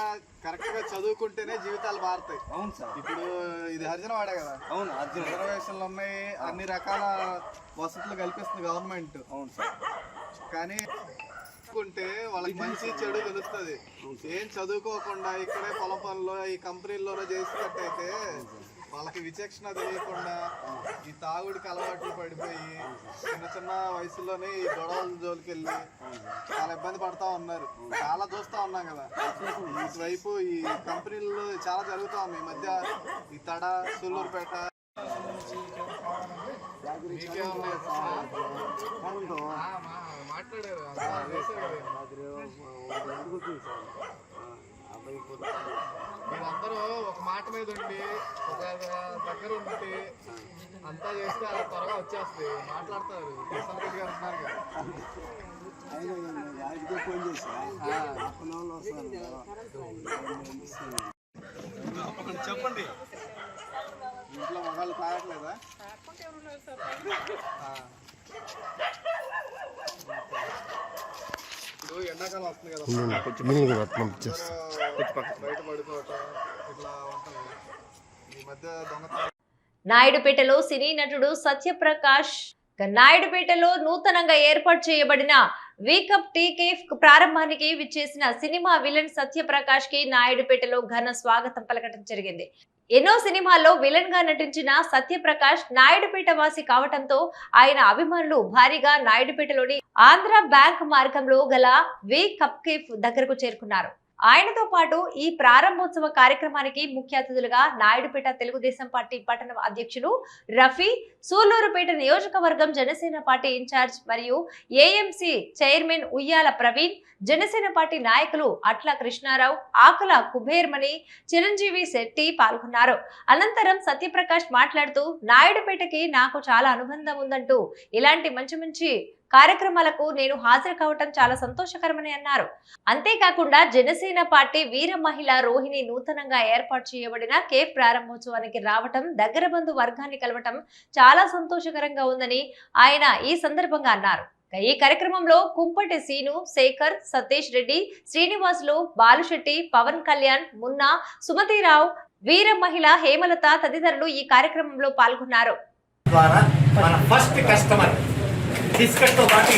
కరెక్ట్ గా చదువుకుంటేనే జీవితాలు మారుతాయి. అవును సార్. ఇప్పుడు ఇది హరిజనవాడే కదా. అవును. రిజర్వేషన్లు ఉన్నాయి, అన్ని రకాల వసతులు కల్పిస్తుంది గవర్నమెంట్. అవును సార్. కానీ చదువుకుంటే వాళ్ళకి మంచి చెడు తెలుస్తుంది. ఏం చదువుకోకుండా ఇక్కడే పొలం పనులు ఈ కంపెనీల్లోనే చేసినట్టయితే వాళ్ళకి విచక్షణ తెలియకుండా ఈ తాగుడికి అలవాట్లు పడిపోయి చిన్న చిన్న వయసులోనే ఈ గొడవల జోలికి వెళ్ళి చాలా ఇబ్బంది పడతా ఉన్నారు. చాలా చూస్తూ ఉన్నాం కదా. ఇటువైపు ఈ కంపెనీల్లో చాలా జరుగుతూ ఉన్నాయి ఈ మధ్య. ఈ తడ, సూళ్ళూరుపేట మాట్లాడారు. మీరందరూ ఒక మాట మీద ఉండి ఒక దగ్గర ఉండి అంతా చేస్తే అలా త్వరగా వచ్చేస్తుంది. మాట్లాడతారు. కిషన్ రెడ్డి గారు ఉన్నారు కదా. చెప్పండి. ఇంట్లో మగాళ్ళు తాగట్లేదా? ఇప్పుడు ఎండాకాలం వస్తుంది కదా, బయట పడుకోవటం ఇట్లా ఉంటుంది. ఈ మధ్య దొంగతనం. నాయుడుపేటలో సినీ నటుడు సత్యప్రకాష్ నాయుడుపేటలో నూతనంగా ఏర్పాటు చేయబడిన వీకప్ టీ కేఫ్ ప్రారంభానికి విచ్చేసిన సినిమా విలన్ సత్యప్రకాష్ కి నాయుడుపేటలో ఘన స్వాగతం పలకడం జరిగింది. ఎన్నో సినిమాల్లో విలన్ గా నటించిన సత్యప్రకాష్ నాయుడుపేట వాసి కావటంతో ఆయన అభిమానులు భారీగా నాయుడుపేటలోని ఆంధ్ర బ్యాంక్ మార్గంలో గల వీకప్ కేఫ్ దగ్గరకు చేరుకున్నారు. ఆయనతో పాటు ఈ ప్రారంభోత్సవ కార్యక్రమానికి ముఖ్య అతిథులుగా నాయుడుపేట తెలుగుదేశం పార్టీ పట్టణ అధ్యక్షులు రఫీ, సూళ్లూరుపేట నియోజకవర్గం జనసేన పార్టీ ఇన్ఛార్జ్ మరియు ఏఎంసీ చైర్మన్ ఉయ్యాల ప్రవీణ్, జనసేన పార్టీ నాయకులు అట్ల కృష్ణారావు, ఆకుల కుబేర్మణి, చిరంజీవి శెట్టి పాల్గొన్నారు. అనంతరం సత్యప్రకాష్ మాట్లాడుతూ నాయుడుపేటకి నాకు చాలా అనుబంధం ఉందంటూ ఇలాంటి మంచి కార్యక్రమాలకు నేను హాజరు కావటం చాలా సంతోషకరమని అన్నారు. అంతేకాకుండా జనసేన పార్టీ వీర మహిళ రోహిణి నూతనంగా ఏర్పాటు చేయబడిన కేఫ్ ప్రారంభోత్సవానికి రావటం, దగ్గర బంధు వర్గాన్ని కలవటం చాలా సంతోషకరంగా ఉందని ఆయన ఈ సందర్భంగా అన్నారు. ఈ కార్యక్రమంలో కుంపటి సీను, శేఖర్, సతీష్ రెడ్డి, శ్రీనివాసులు, బాలుశెట్టి, పవన్ కళ్యాణ్, మున్నా, సుమతిరావు, వీర మహిళ హేమలత తదితరులు ఈ కార్యక్రమంలో పాల్గొన్నారు. బిస్కెట్తో పాటు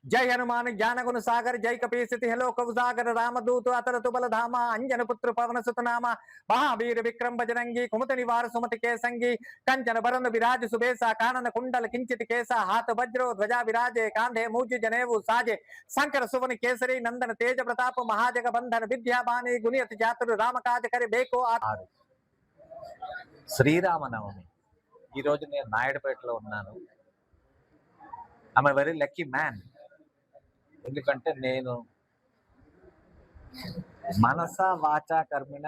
जय हनुमान ज्ञान गुण सागर जय कपीसति हेलो कवसागर रामदूत अतरत बलधामा अंजन पुत्र पवन सुत नामा महावीर विक्रम बजरंगी कुमत निवार सुमति के संगी कंचन बरन विराज सुबेसा कानन कुंडल किंचित केसा हाथ वज्रो ध्वजा विराजे कांधे मूज जनेऊ साजे शंकर सुवन केसरी नंदन तेज प्रताप महाजग बंधन विद्यावाणी गुणियत जातुर राम काज करे बेको శ్రీరామనవమి ఈ రోజు నేను నాయుడుపేటలో ఉన్నాను. I'm very lucky man. ఎందుకంటే నేను మనస వాచా కర్మిన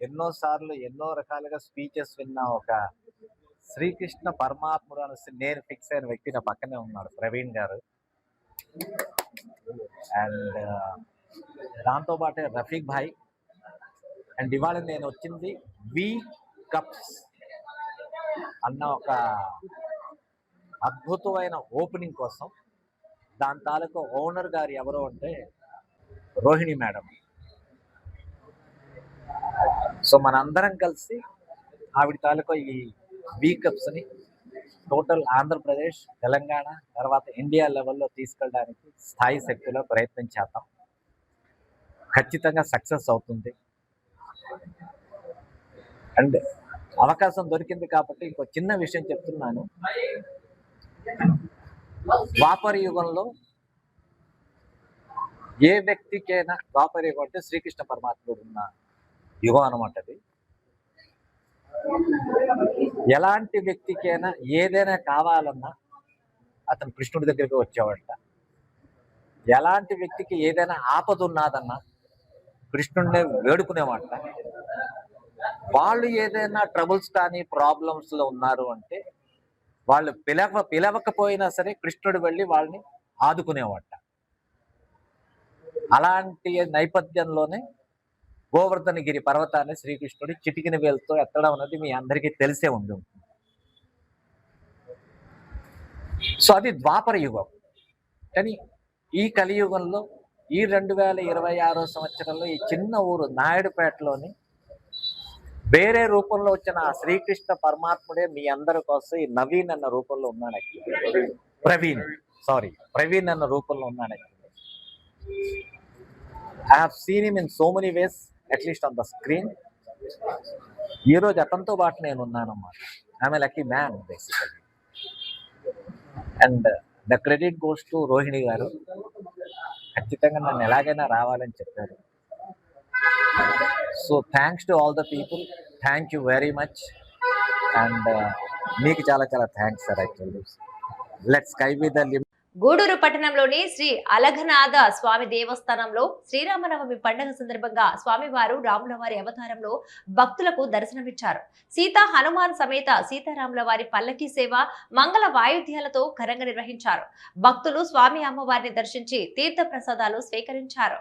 ఎన్నోసార్లు ఎన్నో రకాలుగా స్పీచెస్ విన్న ఒక శ్రీకృష్ణ పరమాత్ముడు అని నేను ఫిక్స్ అయిన వ్యక్తి నా పక్కనే ఉన్నాడు, ప్రవీణ్ గారు. అండ్ దాంతోపాటే రఫీక్ భాయ్. అండ్ ఇవాళ నేను వచ్చింది వి కప్స్ అన్న ఒక అద్భుతమైన ఓపెనింగ్ కోసం. దాని తాలూకు ఓనర్ గారు ఎవరో అంటే రోహిణి మేడం. సో మనందరం కలిసి ఆవిడ తాలూకు ఈ వీకప్స్ని టోటల్ ఆంధ్రప్రదేశ్, తెలంగాణ తర్వాత ఇండియా లెవెల్లో తీసుకెళ్ళడానికి స్థాయి శక్తిలో ప్రయత్నం చేద్దాం. ఖచ్చితంగా సక్సెస్ అవుతుంది. అండ్ అవకాశం దొరికింది కాబట్టి ఇంకో చిన్న విషయం చెప్తున్నాను. ద్వాపర యుగంలో ఏ వ్యక్తికైనా, ద్వాపర యుగం అంటే శ్రీకృష్ణ పరమాత్ముడు ఉన్న యుగం అనమాట అది. ఎలాంటి వ్యక్తికైనా ఏదైనా కావాలన్నా అతను కృష్ణుడి దగ్గరికి వచ్చేవాడట. ఎలాంటి వ్యక్తికి ఏదైనా ఆపద ఉన్నదన్నా కృష్ణుడిని వేడుకునేవాట. వాళ్ళు ఏదైనా ట్రబుల్స్ కానీ ప్రాబ్లమ్స్ లో ఉన్నారు అంటే వాళ్ళు పిలవకపోయినా సరే కృష్ణుడు వెళ్ళి వాళ్ళని ఆదుకునేవాట. అలాంటి నేపథ్యంలోనే గోవర్ధనగిరి పర్వతాన్ని శ్రీకృష్ణుడు చిటికిన వేలుతో ఎత్తడం అనేది మీ అందరికీ తెలిసే ఉంటుంది. సో అది ద్వాపర యుగం. కానీ ఈ కలియుగంలో ఈ 2026 సంవత్సరంలో ఈ చిన్న ఊరు నాయుడుపేటలోని వేరే రూపంలో వచ్చిన ఆ శ్రీకృష్ణ పరమాత్ముడే మీ అందరి కోసం ఈ నవీన్ అన్న రూపంలో ఉన్నాడు. ప్రవీణ్ అన్న రూపంలో ఉన్నాడు. I have seen him in so many ways, at least on the screen. ఈ రోజు అతనితో పాటు నేను ఉన్నానన్నమాట. I'm a lucky man basically. And the credit goes to Rohini garu. ఖచ్చితంగా నన్ను ఎలాగైనా రావాలని చెప్పారు. So thanks to all the people. Thank you very much. And మీకు చాలా చాలా thanks sir. Actually let's sky with the limit. Gudur పట్టణంలోని శ్రీ అలఘనాథ స్వామి దేవస్థానంలో శ్రీరామనవమి పండుగ సందర్భంగా స్వామివారు రాముల వారి అవతారంలో భక్తులకు దర్శనమిచ్చారు. సీతా హనుమాన్ సమేత సీతారాముల వారి పల్లకీ సేవ మంగళ వాయిద్యాలతో ఘనంగా నిర్వహించారు. భక్తులు స్వామి అమ్మవారిని దర్శించి తీర్థ ప్రసాదాలు స్వీకరించారు.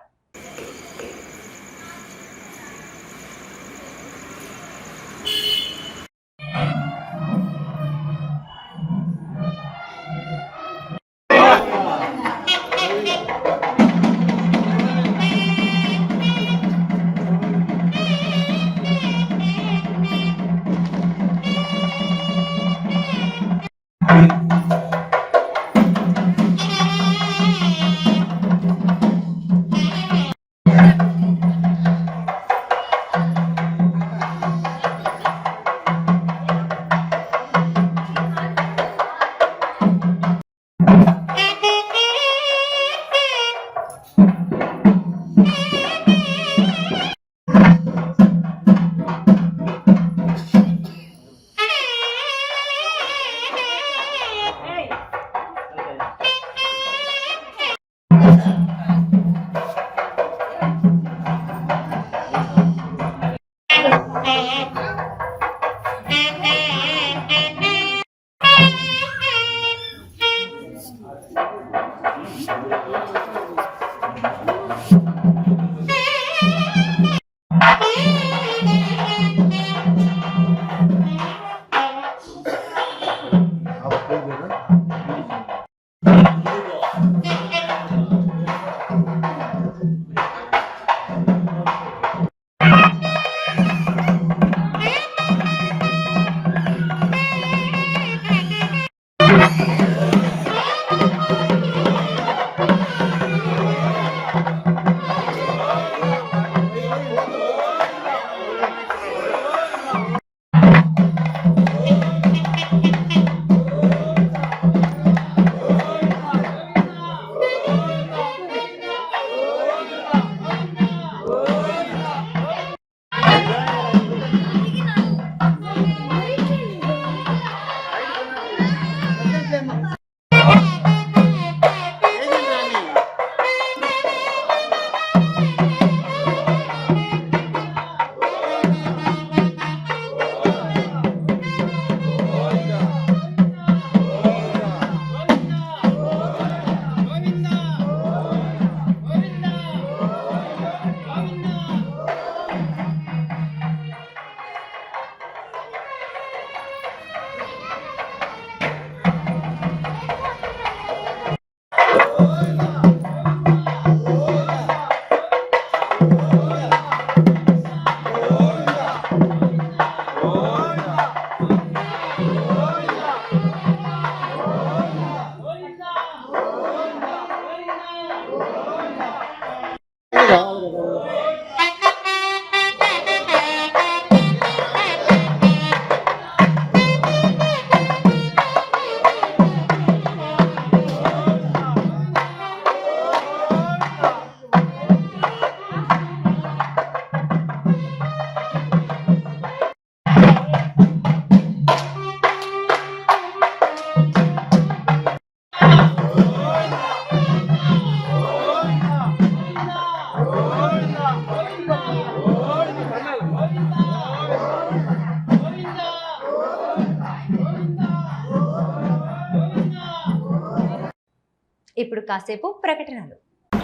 ఇప్పుడు కాసేపు ప్రకటనలు.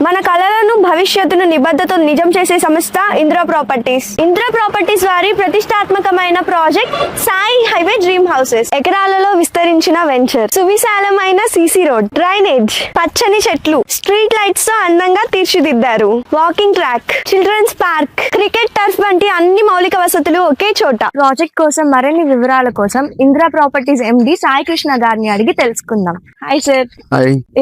మన కళలను భవిష్యత్తును నిబద్ధతతో నిజం చేసే సంస్థ ఇంద్ర ప్రాపర్టీస్. ఇంద్ర ప్రాపర్టీస్ వారి ప్రతిష్టాత్మకమైన project Sai highway dream houses. ఎకరాలలో విస్తరించిన వెంచర్, సువిశాలమైన సీసీ రోడ్, డ్రైనేజ్, పచ్చని చెట్లు, స్ట్రీట్ లైట్స్ తో అందంగా తీర్చిదిద్దారు. Walking track, children's park, cricket turf వంటి అన్ని మౌలిక వసతులు ఒకే చోట. ప్రాజెక్ట్ కోసం మరిన్ని వివరాల కోసం ఇంద్ర ప్రాపర్టీస్ ఎండి సాయి కృష్ణ గారిని అడిగి తెలుసుకుందాం. Hi sir.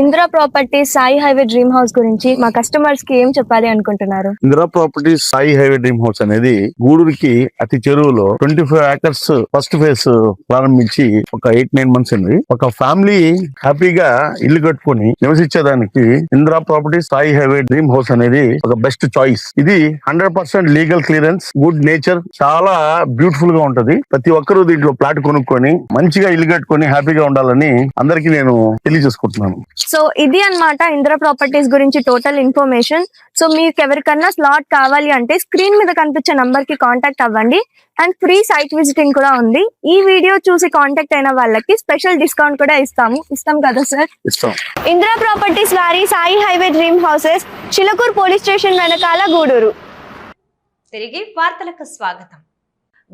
Indra properties Sai highway dream house గురించి మా కస్టమర్స్ కి ఏం చెప్పాలి అనుకుంటున్నారు? Indira properties Sai highway dream house అనేది గూడూరుకి అతి చెరువులో 25 acres ఫస్ట్ ఫేజ్ ప్రారంభించి ఒక 8-9 months అయింది. ఒక ఫ్యామిలీ హ్యాపీగా ఇల్లు కట్టుకొని నివసించేదానికి Indira properties Sai highway dream house అనేది ఒక బెస్ట్ చాయిస్. ఇది 100% లీగల్ క్లియరెన్స్, గుడ్ నేచర్, చాలా బ్యూటిఫుల్ గా ఉంటది. ప్రతి ఒక్కరూ దీంట్లో ప్లాట్ కొనుక్కొని మంచిగా ఇల్లు కట్టుకొని హ్యాపీగా ఉండాలని అందరికీ నేను తెలియజేసుకుంటున్నాను. సో ఇది అన్నమాట ఇంద్ర ప్రాపర్టీస్ గురించి టోటల్ ఇన్ఫర్మేషన్. సో మీకు ఎవరికన్నా స్లాట్ కావాలి అంటే స్క్రీన్ మీద కనిపించే నంబర్ కి కాంటాక్ట్ అవ్వండి. అండ్ ఫ్రీ సైట్ విజిటింగ్ కూడా ఉంది. ఈ వీడియో చూసి కాంటాక్ట్ అయిన వాళ్ళకి స్పెషల్ డిస్కౌంట్ కూడా ఇస్తాం కదా సార్? ఇంద్ర ప్రాపర్టీస్ వారి Sai highway dream houses, Chilakuru police station వెనకాల, గూడూరు. తిరిగి వార్తలకు స్వాగతం.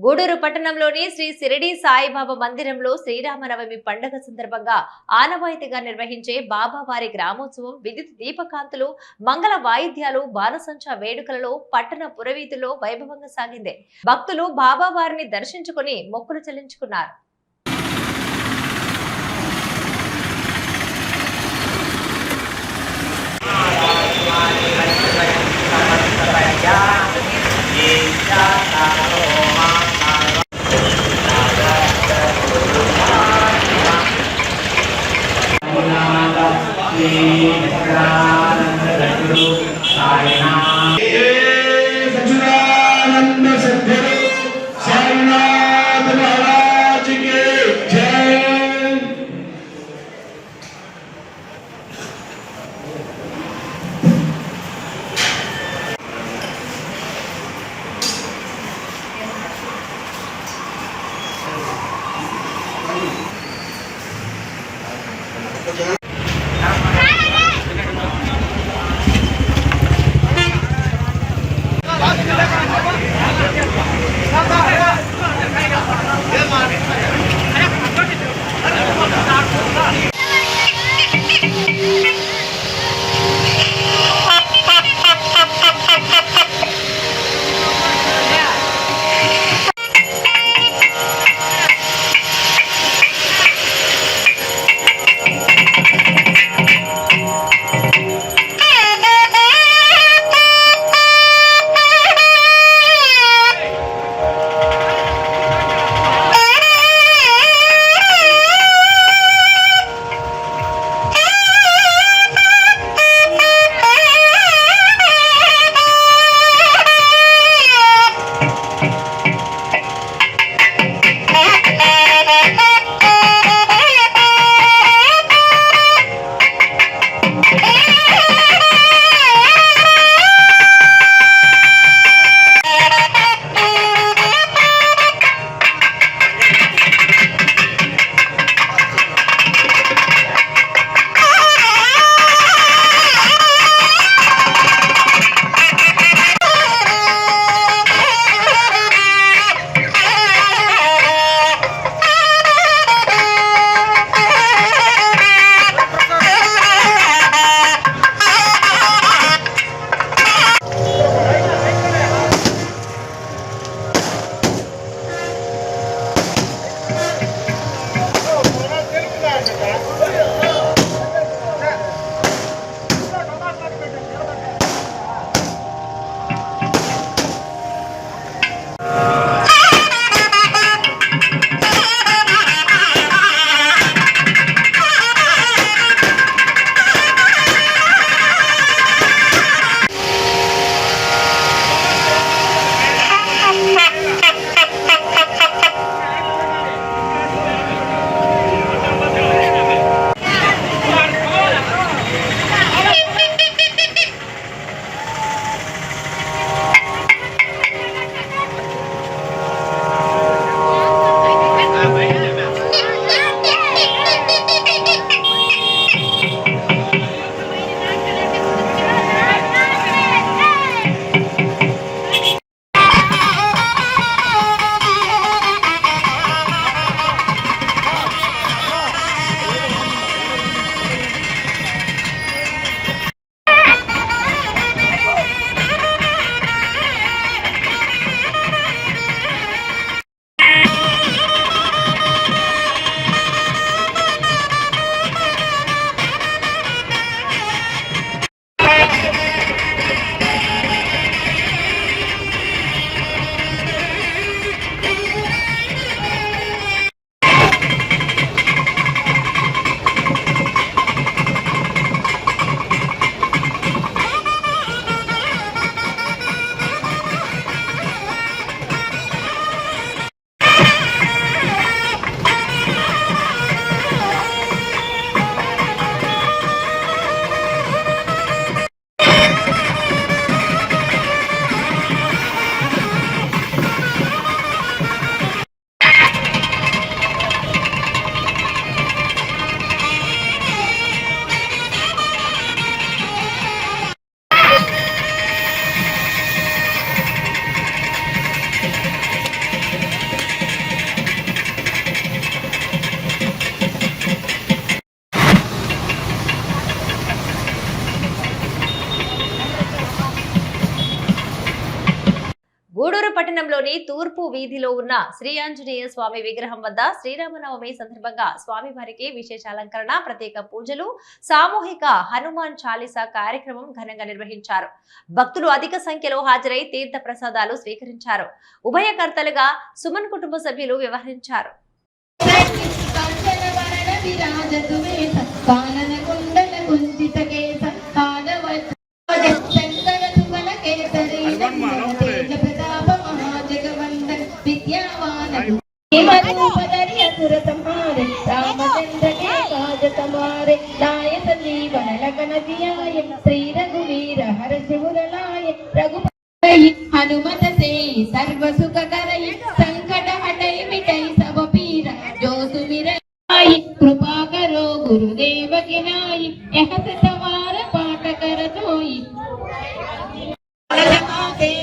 గూడూరు పట్టణంలోని శ్రీ షిరిడి సాయిబాబా మందిరంలో శ్రీరామనవమి పండుగ సందర్భంగా ఆనవాయితీగా నిర్వహించే బాబావారి గ్రామోత్సవం విద్యుత్ దీపకాంతులు, మంగళ వాయిద్యాలు, బాణసంచా వేడుకలలో పట్టణ పురవీధుల్లో వైభవంగా సాగింది. భక్తులు బాబావారిని దర్శించుకుని మొక్కులు చెల్లించుకున్నారు. పట్టణంలోని తూర్పు వీధిలో ఉన్న శ్రీ ఆంజనేయ స్వామి విగ్రహం వద్ద శ్రీరామనవమి సందర్భంగా స్వామివారికి విశేష అలంకరణ, ప్రత్యేక పూజలు, సామూహిక హనుమాన్ చాలీసా కార్యక్రమం ఘనంగా నిర్వహించారు. భక్తులు అధిక సంఖ్యలో హాజరై తీర్థ ప్రసాదాలు స్వీకరించారు. ఉభయకర్తలుగా సుమన్ కుటుంబ సభ్యులు వ్యవహరించారు. श्री रघुवीर हर शिवरलाय हनुमत से सर्व सुख करई संकट हटई मिटई सब पीर जो सुमिर कृपा करो गुरुदेव की नाई यह सवार पाठ कर सोई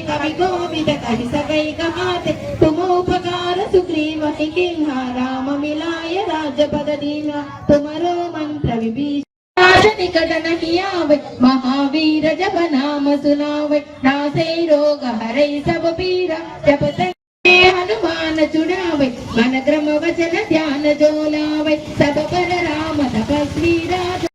कवि गोविंद कवि सबै कहाते तुम उपकार सुग्रीव किन्हा राम मिलाय राजपद दीना तुमरो मंत्र विभीषण निकट नहीं आवे महावीर जब नाम सुनावे नासे रोग हरे सब पीरा जब तक हनुमान चुनावे मन क्रम वचन ध्यान जो लावे सब पर राम तपस्वी राज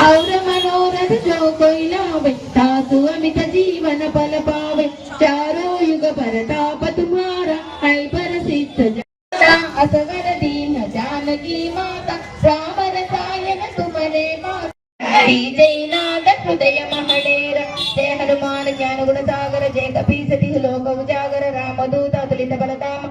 और मनोरथ जो कोई लावे तासु अमित जीवन फल पावे चारों युग परताप तुम्हारा है प्रसिद्ध असगर दीन जानकी माता राम रसायन तुम्हारे माता जयनाद हृदय महडेर जय हनुमान ज्ञान गुण सागर जय कपीसति लोक उजागर रामदूत अतुलित बलधाम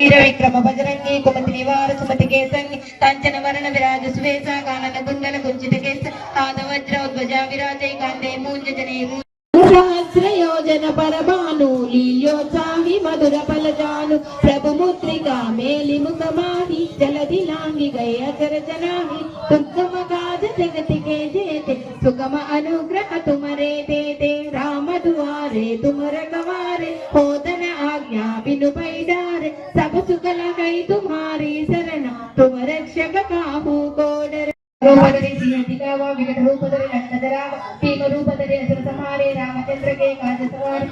वीर विक्रम बजरंगी कुमति निवार सुमति के संग कांचन वरण विराज सुवेशा कानन कुंडल कुंचित केश पाद वज्र ध्वजा विराजय कांधे मूंज जनेऊ सहस्र योजन परमानु लील्योत्साहि मधुर फल जानु प्रभु मुद्रिका मेलि मुख माहि जलधि लांघि गए अचर जनाहि दुर्गम काज जगति के जेते सुगम अनुग्रह तुमरे देते राम दुआरे तुम रखवारे होतन आज्ञा बिनु पैडारे सब सुख लगई तुम्हारी शरण तुम रक्षक काहू को डर विकट रूप धरे लक्ष्मणराव भीम रूप धरे असुर संहारे रामचंद्र के काज सवार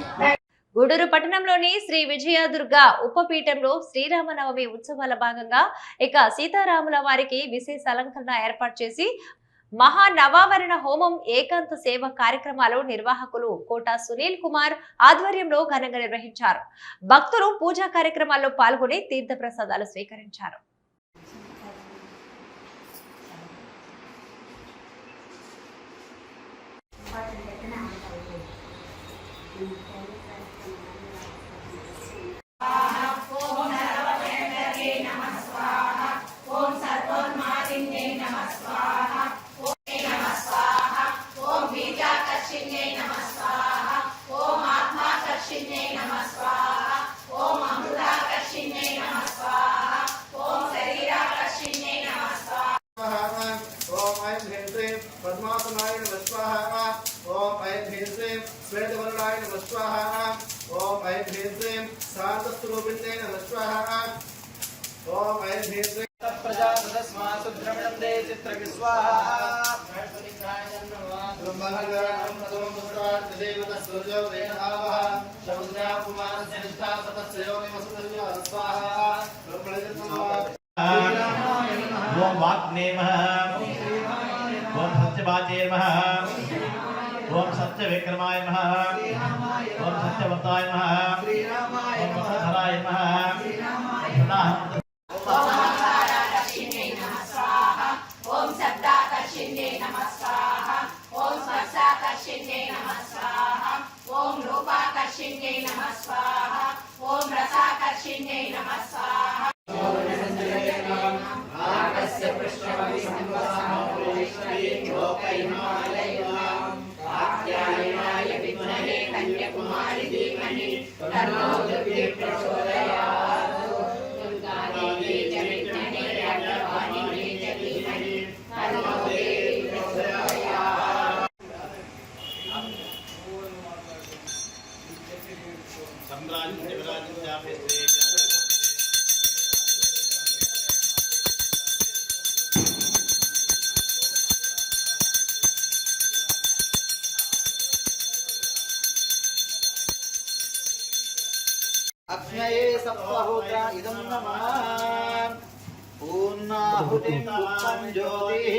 గూడూరు పట్టణంలోని శ్రీ విజయదుర్గ ఉపపీఠంలో శ్రీరామనవమి ఉత్సవాల భాగంగా ఇక సీతారాముల వారికి విశేష అలంకరణ ఏర్పాటు చేసి మహానవావరణ హోమం ఏకాంత సేవ కార్యక్రమాలు నిర్వాహకులు కోట సునీల్ కుమార్ ఆధ్వర్యంలో ఘనంగా నిర్వహించారు. భక్తులు పూజా కార్యక్రమాల్లో పాల్గొని తీర్థ ప్రసాదాలు స్వీకరించారు. पद्मासनाय नमः स्वाहा ओम ऐं ह्रीं श्रीं श्वेतवर्णाय नमः स्वाहा ओम ऐं ह्रीं श्रीं शान्तस्वरूपिण्ये नमः स्वाहा ओम ऐं ह्रीं श्रीं प्रजापदस्मा सुब्रह्मण्यं दे चित्रविस्वाहा ब्रह्महरं प्रथमं पुत्रात् देवता सूर्यो वेदावः शौद्रा कुमारस्य निष्ठा सतस्योनि वसुदेव स्वाहा ब्रह्मणेन्द्रः ओम वाग्नेमः ओम सत्यवाचे नमः ओम सत्यविक्रमाय नमः ओम सत्यवताय नमः ओम वसुधराय नमः ओम महाकारादक्षिणे नमः स्वाहा ओम शब्दाकर्षिणे नमः स्वाहा ओम स्पर्शाकर्षिणे नमः स्वाहा ओम रूपाकर्षिणे नमः स्वाहा ओम रसाकर्षिणे नमः स्वाहा आकास्य पृष्ठभूमि कात्यायनाय विद्महे कन्याकुमारी धीमहि तन्नो दुर्गे प्रचोदयात् सप्तहोत्र इदं नमः पूर्णाहुतिं गुप्तं ज्योतिः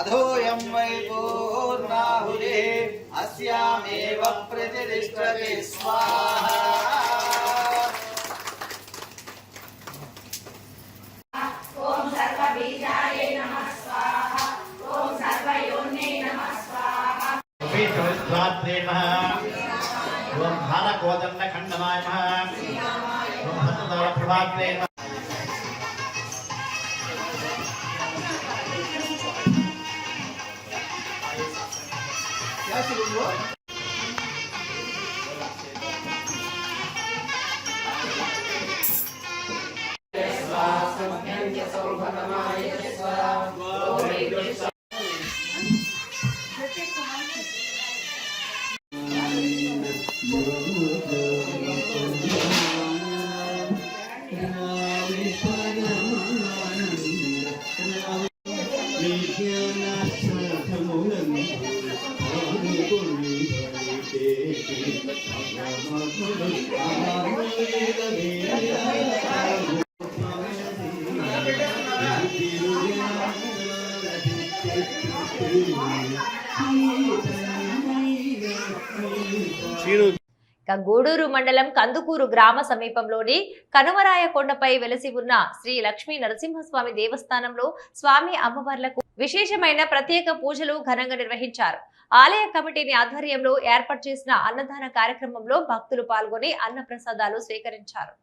अधोऽयं वै पूर्णाहुतिः अस्यामेव प्रतिष्ठते स्वाहा ओम सर्वबीजाय नमः स्वाहा ओम सर्वयोन्यै नमः स्वाहा ओम धानकोदण्ड खण्डनाय नमः ओम हस्तदार प्रभात्रे नमः क्या शुरू हुआ గూడూరు మండలం కందుకూరు గ్రామ సమీపంలోని కనుమరాయ కొండపై వెలసి ఉన్న శ్రీ లక్ష్మీ నరసింహస్వామి దేవస్థానంలో స్వామి అమ్మవార్లకు విశేషమైన ప్రత్యేక పూజలు ఘనంగా నిర్వహించారు. ఆలయ కమిటీని ఆధ్వర్యంలో ఏర్పాటు చేసిన అన్నదాన కార్యక్రమంలో భక్తులు పాల్గొని అన్న ప్రసాదాలు స్వీకరించారు.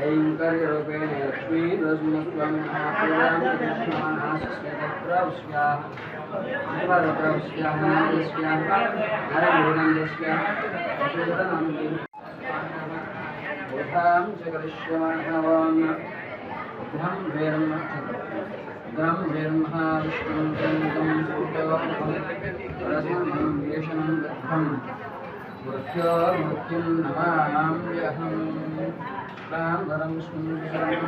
ऐंकर्यरूपेण लक्ष्मी नरसिंहस्वामी मृत्युं नमाम्यहम् रामवरं सुन्दरं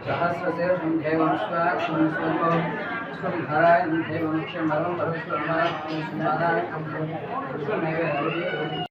सहस्रशीर्षं देवं स्वाक्षं स्वल्पं स्वधारायं देवं क्षमरं वरुष्वनारायणं स्वमेव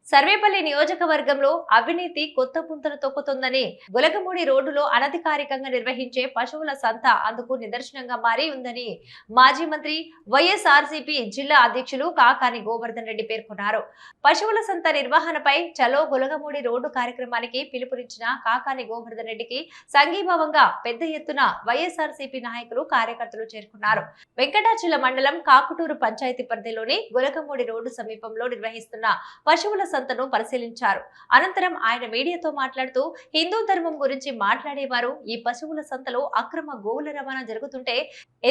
సర్వేపల్లి నియోజకవర్గంలో అవినీతి కొత్త పుంతలు తొక్కుతుందని గొలగమూడి రోడ్డులో అనధికారికంగా నిర్వహించే పశువుల సంత అందుకు నిదర్శనంగా మారి ఉందని మాజీ మంత్రి వైఎస్ఆర్సీపీ జిల్లా అధ్యక్షులు కాకాని గోవర్ధన్ రెడ్డి పేర్కొన్నారు. పశువుల సంత నిర్వహణపై చలో గొలగమూడి రోడ్డు కార్యక్రమానికి పిలుపునిచ్చిన కాకాని గోవర్ధన్ రెడ్డికి సంఘీభావంగా పెద్ద ఎత్తున వైఎస్ఆర్సీపీ నాయకులు కార్యకర్తలు చేరుకున్నారు. వెంకటాచల మండలం కాకుటూరు పంచాయతీ పరిధిలోని గొలగమూడి రోడ్డు సమీపంలో నిర్వహిస్తున్న పశువుల సంతను పరిశీలించారు. అనంతరం ఆయన మీడియాతో మాట్లాడుతూ హిందూ ధర్మం గురించి మాట్లాడేవారు ఈ పశువుల సంతలో అక్రమ గోవుల రవాణా జరుగుతుంటే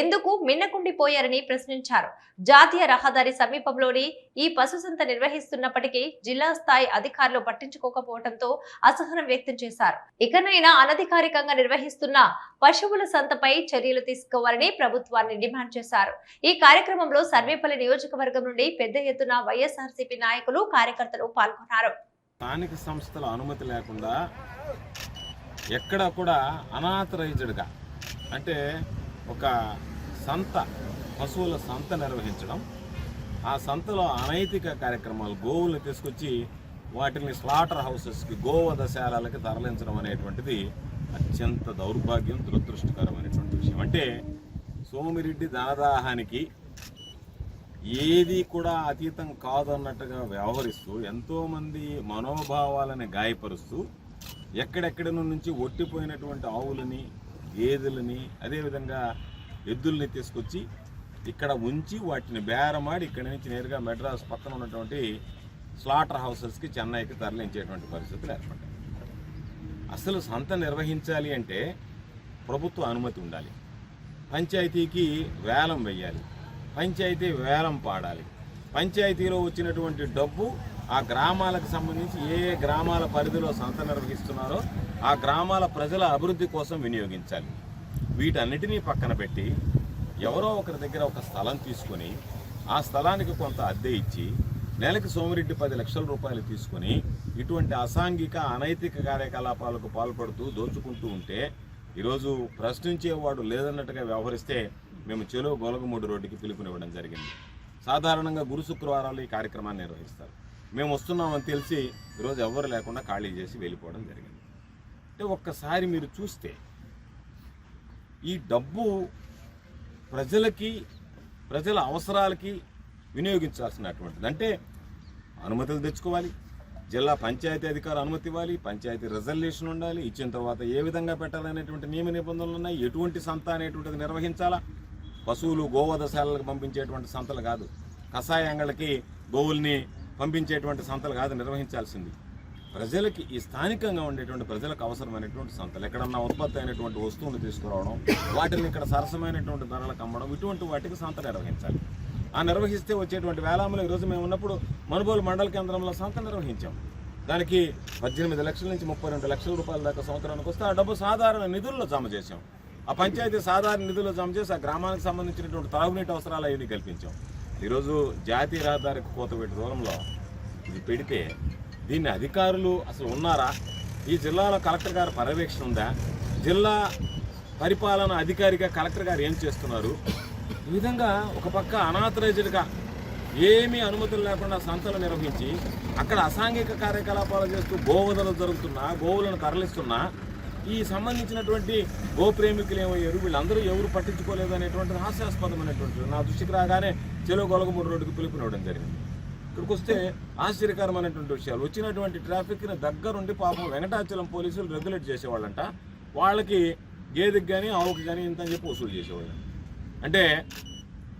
ఎందుకు మిన్నకుండిపోయారని ప్రశ్నించారు. జాతీయ రహదారి సమీపంలోని ఈ పశు సంత నిర్వహిస్తున్నప్పటికీ జిల్లా స్థాయి అధికారులు పట్టించుకోకపోవడంతో అసహనం వ్యక్తం చేశారు. ఇకనైనా అనధికారికంగా నిర్వహిస్తున్న పశువుల సంతపై చర్యలు తీసుకోవాలని ప్రభుత్వాన్ని డిమాండ్ చేశారు. ఈ కార్యక్రమంలో సర్వేపల్లి నియోజకవర్గం నుండి పెద్ద ఎత్తున వైఎస్ఆర్సీపీ నాయకులు కార్యకర్తలు పాల్గొన్నారు. స్థానిక సంస్థల అనుమతి లేకుండా ఎక్కడ కూడా అనాథరైజ్డ్గా అంటే ఒక సంత పశువుల సంత నిర్వహించడం, ఆ సంతలో అనైతిక కార్యక్రమాలు గోవులను తీసుకొచ్చి వాటిని స్లాటర్ హౌసెస్కి గోవధశాలకి తరలించడం అనేటువంటిది అత్యంత దౌర్భాగ్యం, దురదృష్టకరమైనటువంటి విషయం. అంటే సోమిరెడ్డి ధనదాహానికి ఏది కూడా అతీతం కాదన్నట్టుగా వ్యవహరిస్తూ ఎంతోమంది మనోభావాలని గాయపరుస్తూ ఎక్కడెక్కడి నుంచి ఒట్టిపోయినటువంటి ఆవులని, గేదెలని, అదేవిధంగా ఎద్దుల్ని తీసుకొచ్చి ఇక్కడ ఉంచి వాటిని బేరమాడి ఇక్కడి నుంచి నేరుగా మెడ్రాస్ పక్కన ఉన్నటువంటి స్లాటర్ హౌసెస్కి చెన్నైకి తరలించేటువంటి పరిస్థితులు ఏర్పడ్డాయి. అసలు సంత నిర్వహించాలి అంటే ప్రభుత్వ అనుమతి ఉండాలి, పంచాయతీకి వేలం వెయ్యాలి, పంచాయతీ వేలం పాడాలి, పంచాయతీలో వచ్చినటువంటి డబ్బు ఆ గ్రామాలకు సంబంధించి ఏ గ్రామాల పరిధిలో సంత నిర్వహిస్తున్నారో ఆ గ్రామాల ప్రజల అభివృద్ధి కోసం వినియోగించాలి. వీటన్నిటినీ పక్కన పెట్టి ఎవరో ఒకరి దగ్గర ఒక స్థలం తీసుకొని ఆ స్థలానికి కొంత అద్దె ఇచ్చి నెలకి సోమిరెడ్డి 10 లక్షల రూపాయలు తీసుకొని ఇటువంటి అసాంఘిక అనైతిక కార్యకలాపాలకు పాల్పడుతూ దోచుకుంటూ ఉంటే ఈరోజు ప్రశ్నించేవాడు లేదన్నట్టుగా వ్యవహరిస్తే మేము చెలో గొలగమూడి రోడ్డుకి పిలుపునివ్వడం జరిగింది. సాధారణంగా గురు శుక్రవారాలు ఈ కార్యక్రమాన్ని నిర్వహిస్తారు. మేము వస్తున్నామని తెలిసి ఈరోజు ఎవరు లేకుండా ఖాళీ చేసి వెళ్ళిపోవడం జరిగింది. అంటే ఒక్కసారి మీరు చూస్తే ఈ డబ్బు ప్రజలకి ప్రజల అవసరాలకి వినియోగించాల్సినటువంటిది. అంటే అనుమతులు తెచ్చుకోవాలి, జిల్లా పంచాయతీ అధికారి అనుమతి ఇవ్వాలి, పంచాయతీ రిజల్యూషన్ ఉండాలి, ఇచ్చిన తర్వాత ఏ విధంగా పెట్టాలనేటువంటి నియమ నిబంధనలు ఉన్నాయి, ఎటువంటి సంత అనేటువంటిది నిర్వహించాలా. పశువులు గోవధశాలకు పంపించేటువంటి సంతలు కాదు, కషాయ అంగళ్ళకి గోవుల్ని పంపించేటువంటి సంతలు కాదు నిర్వహించాల్సింది. ప్రజలకి ఈ స్థానికంగా ఉండేటువంటి ప్రజలకు అవసరమైనటువంటి సంతలు, ఎక్కడన్నా ఉత్పత్తి అయినటువంటి వస్తువులు తీసుకురావడం, వాటిని ఇక్కడ సరసమైనటువంటి ధరలకు అమ్మడం, ఇటువంటి వాటికి సంత నిర్వహించాలి. ఆ నిర్వహిస్తే వచ్చేటువంటి వేలాములు ఈరోజు మేము ఉన్నప్పుడు మనుబోలు మండల కేంద్రంలో సంత నిర్వహించాం. దానికి 18 లక్షల నుంచి 32 లక్షల రూపాయల దాకా సంవత్సరానికి వస్తే ఆ డబ్బు సాధారణ నిధుల్లో జమ చేసాం. ఆ పంచాయతీ సాధారణ నిధుల్లో జమ చేసి ఆ గ్రామానికి సంబంధించినటువంటి తాగునీటి అవసరాలు అవన్నీ కల్పించాం. ఈరోజు జాతీయ రహదారికి కోతపెట్టి దూరంలో ఇది పెడితే దీన్ని అధికారులు అసలు ఉన్నారా? ఈ జిల్లాలో కలెక్టర్ గారి పర్యవేక్షణ ఉందా? జిల్లా పరిపాలన అధికారిగా కలెక్టర్ గారు ఏం చేస్తున్నారు? ఈ విధంగా ఒక పక్క అనాథరైజ్డ్గా ఏమీ అనుమతులు లేకుండా సంతలు నిర్వహించి అక్కడ అసాంఘిక కార్యకలాపాలు చేస్తూ గోవధలు జరుగుతున్నా, గోవులను తరలిస్తున్నా ఈ సంబంధించినటువంటి గోప్రేమికులు ఏమయ్యారు, వీళ్ళందరూ ఎవరు పట్టించుకోలేదు అనేటువంటిది హాస్యాస్పదమైనటువంటిది. నా దృష్టికి రాగానే చెలో గొలగమూడి రోడ్డుకి పిలుపునివ్వడం జరిగింది. ఇక్కడికి వస్తే ఆశ్చర్యకరమైనటువంటి విషయాలు, వచ్చినటువంటి ట్రాఫిక్ని దగ్గరుండి పాపం వెంకటాచలం పోలీసులు రెగ్యులేట్ చేసేవాళ్ళంట. వాళ్ళకి గేదెకి కానీ ఆవుకి కానీ ఇంత అని చెప్పి వసూలు చేసేవాళ్ళు. అంటే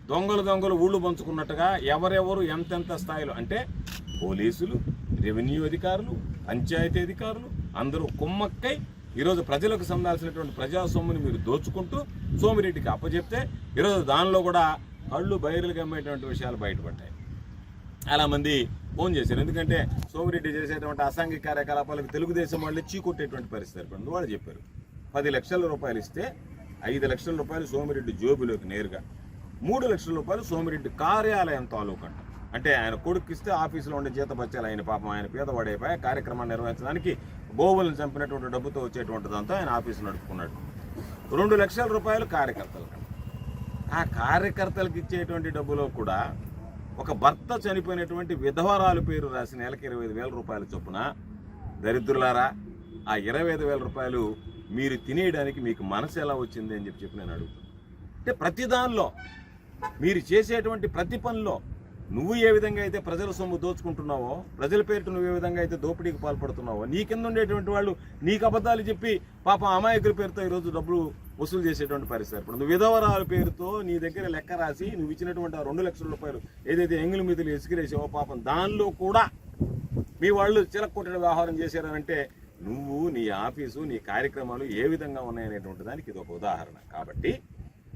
దొంగలు ఊళ్ళు పంచుకున్నట్టుగా ఎవరెవరు ఎంతెంత స్థాయిలో, అంటే పోలీసులు, రెవెన్యూ అధికారులు, పంచాయతీ అధికారులు అందరూ కుమ్మక్కై ఈరోజు ప్రజలకు సందాల్సినటువంటి ప్రజాసొమ్ముని మీరు దోచుకుంటూ సోమిరెడ్డికి అప్పచెప్తే ఈరోజు దానిలో కూడా కళ్ళు బయలుగా అమ్మేటువంటి విషయాలు బయటపడ్డాయి. చాలామంది ఫోన్ చేశారు, ఎందుకంటే సోమిరెడ్డి చేసేటువంటి అసాంఘిక కార్యకలాపాలకు తెలుగుదేశం వాళ్ళే చీకొట్టేటువంటి పరిస్థితి ఏర్పడింది. వాళ్ళు చెప్పారు 10 లక్షల రూపాయలు ఇస్తే 5 లక్షల రూపాయలు సోమిరెడ్డి జోబులోకి నేరుగా, 3 లక్షల రూపాయలు సోమిరెడ్డి కార్యాలయం తాలూకంట. అంటే ఆయన కొడుకు ఇస్తే ఆఫీసులో ఉండే జీతబత్యాలు ఆయన పాపం ఆయన పేదవాడైపోయి కార్యక్రమాన్ని నిర్వహించడానికి గోవులను చంపినటువంటి డబ్బుతో వచ్చేటువంటి దాంతో ఆయన ఆఫీసు నడుపుకున్నాడు. 2 లక్షల రూపాయలు కార్యకర్తలకు. ఆ కార్యకర్తలకు ఇచ్చేటువంటి డబ్బులో కూడా ఒక భర్త చనిపోయినటువంటి విధవరాలు పేరు రాసి నెలకి 25,000 రూపాయల చొప్పున, దరిద్రులారా ఆ 25,000 రూపాయలు మీరు తినేయడానికి మీకు మనసు ఎలా వచ్చింది అని చెప్పి నేను అడుగుతాను. అంటే ప్రతి దానిలో మీరు చేసేటువంటి ప్రతి పనిలో నువ్వు ఏ విధంగా అయితే ప్రజల సొమ్ము దోచుకుంటున్నావో, ప్రజల పేరుతో నువ్వు ఏ విధంగా అయితే దోపిడీకి పాల్పడుతున్నావో, నీ కింద ఉండేటువంటి వాళ్ళు నీకు అబద్ధాలు చెప్పి పాపం అమాయకుల పేరుతో ఈరోజు డబ్బులు వసూలు చేసేటువంటి పరిస్థితి. ఇప్పుడు నువ్వు విధవరాల పేరుతో నీ దగ్గర లెక్క రాసి నువ్వు ఇచ్చినటువంటి 2 లక్షల రూపాయలు ఏదైతే ఎంగిలి మీదలు ఎసిగిరేసావో పాపం దానిలో కూడా మీ వాళ్ళు చిలక్కొట్టిన వ్యవహారం చేశారంటే నువ్వు నీ ఆఫీసు నీ కార్యక్రమాలు ఏ విధంగా ఉన్నాయనేటువంటి దానికి ఇది ఒక ఉదాహరణ. కాబట్టి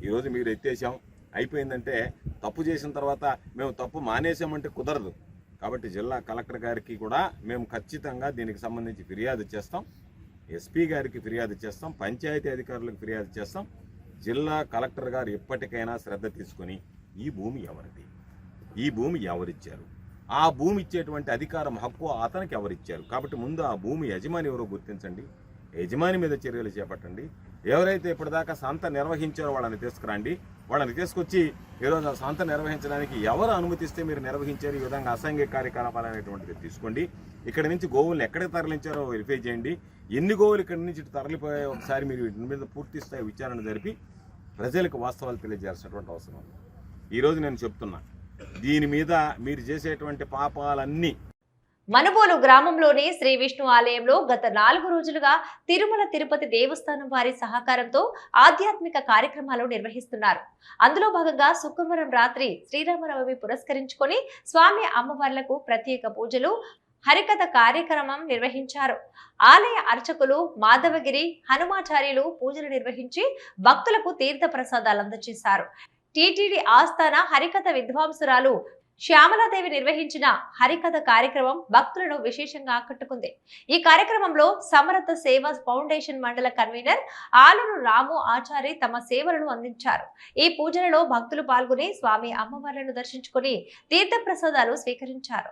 ఈరోజు మీరు ఎత్తేసాం అయిపోయిందంటే తప్పు చేసిన తర్వాత మేము తప్పు మానేసామంటే కుదరదు. కాబట్టి జిల్లా కలెక్టర్ గారికి కూడా మేము ఖచ్చితంగా దీనికి సంబంధించి ఫిర్యాదు చేస్తాం, ఎస్పీ గారికి ఫిర్యాదు చేస్తాం, పంచాయతీ అధికారులకు ఫిర్యాదు చేస్తాం. జిల్లా కలెక్టర్ గారు ఎప్పటికైనా శ్రద్ధ తీసుకొని ఈ భూమి ఎవరిది, ఈ భూమి ఎవరిచ్చారు, ఆ భూమి ఇచ్చేటువంటి అధికారం హక్కు అతనికి ఎవరిచ్చారు. కాబట్టి ముందు ఆ భూమి యజమాని ఎవరో గుర్తించండి, యజమాని మీద చర్యలు చేపట్టండి. ఎవరైతే ఇప్పటిదాకా సంత నిర్వహించారో వాళ్ళని తీసుకురండి, వాళ్ళని తీసుకొచ్చి ఈరోజు సంత నిర్వహించడానికి ఎవరు అనుమతిస్తే మీరు నిర్వహించారు, ఈ విధంగా అసాంఘిక కార్యకలాపాలు అనేటువంటిది తీసుకోండి. ఇక్కడ నుంచి గోవులను ఎక్కడికి తరలించారో వెరిఫై చేయండి. ఎన్ని గోవులు ఇక్కడి నుంచి తరలిపోయే ఒకసారి మీరు వీటి మీద పూర్తి స్థాయి విచారణ జరిపి ప్రజలకు వాస్తవాలు తెలియజేయాల్సినటువంటి అవసరం ఉంది. ఈరోజు నేను చెప్తున్నా, దీని మీద మీరు చేసేటువంటి పాపాలన్నీ మనుబోలు గ్రామంలోని శ్రీ విష్ణు ఆలయంలో గత 4 రోజులుగా తిరుమల తిరుపతి దేవస్థానం వారి సహకారంతో ఆధ్యాత్మిక కార్యక్రమాలు నిర్వహిస్తున్నారు. అందులో భాగంగా శుక్రవారం రాత్రి శ్రీరామనవమి పురస్కరించుకొని స్వామి అమ్మవార్లకు ప్రత్యేక పూజలు, హరికథ కార్యక్రమం నిర్వహించారు. ఆలయ అర్చకులు మాధవగిరి హనుమాచార్యులు పూజలు నిర్వహించి భక్తులకు తీర్థ ప్రసాదాలు అందజేశారు. టీటీడీ ఆస్థాన హరికథ విద్వాంసురాలు శ్యామలాదేవి నిర్వహించిన హరికథ కార్యక్రమం భక్తులను విశేషంగా ఆకట్టుకుంది. ఈ కార్యక్రమంలో సమరత సేవా ఫౌండేషన్ మండల కన్వీనర్ ఆలూరు రాము ఆచారి తమ సేవలను అందించారు. ఈ పూజలలో భక్తులు పాల్గొని స్వామి అమ్మవార్లను దర్శించుకుని తీర్థ ప్రసాదాలు స్వీకరించారు.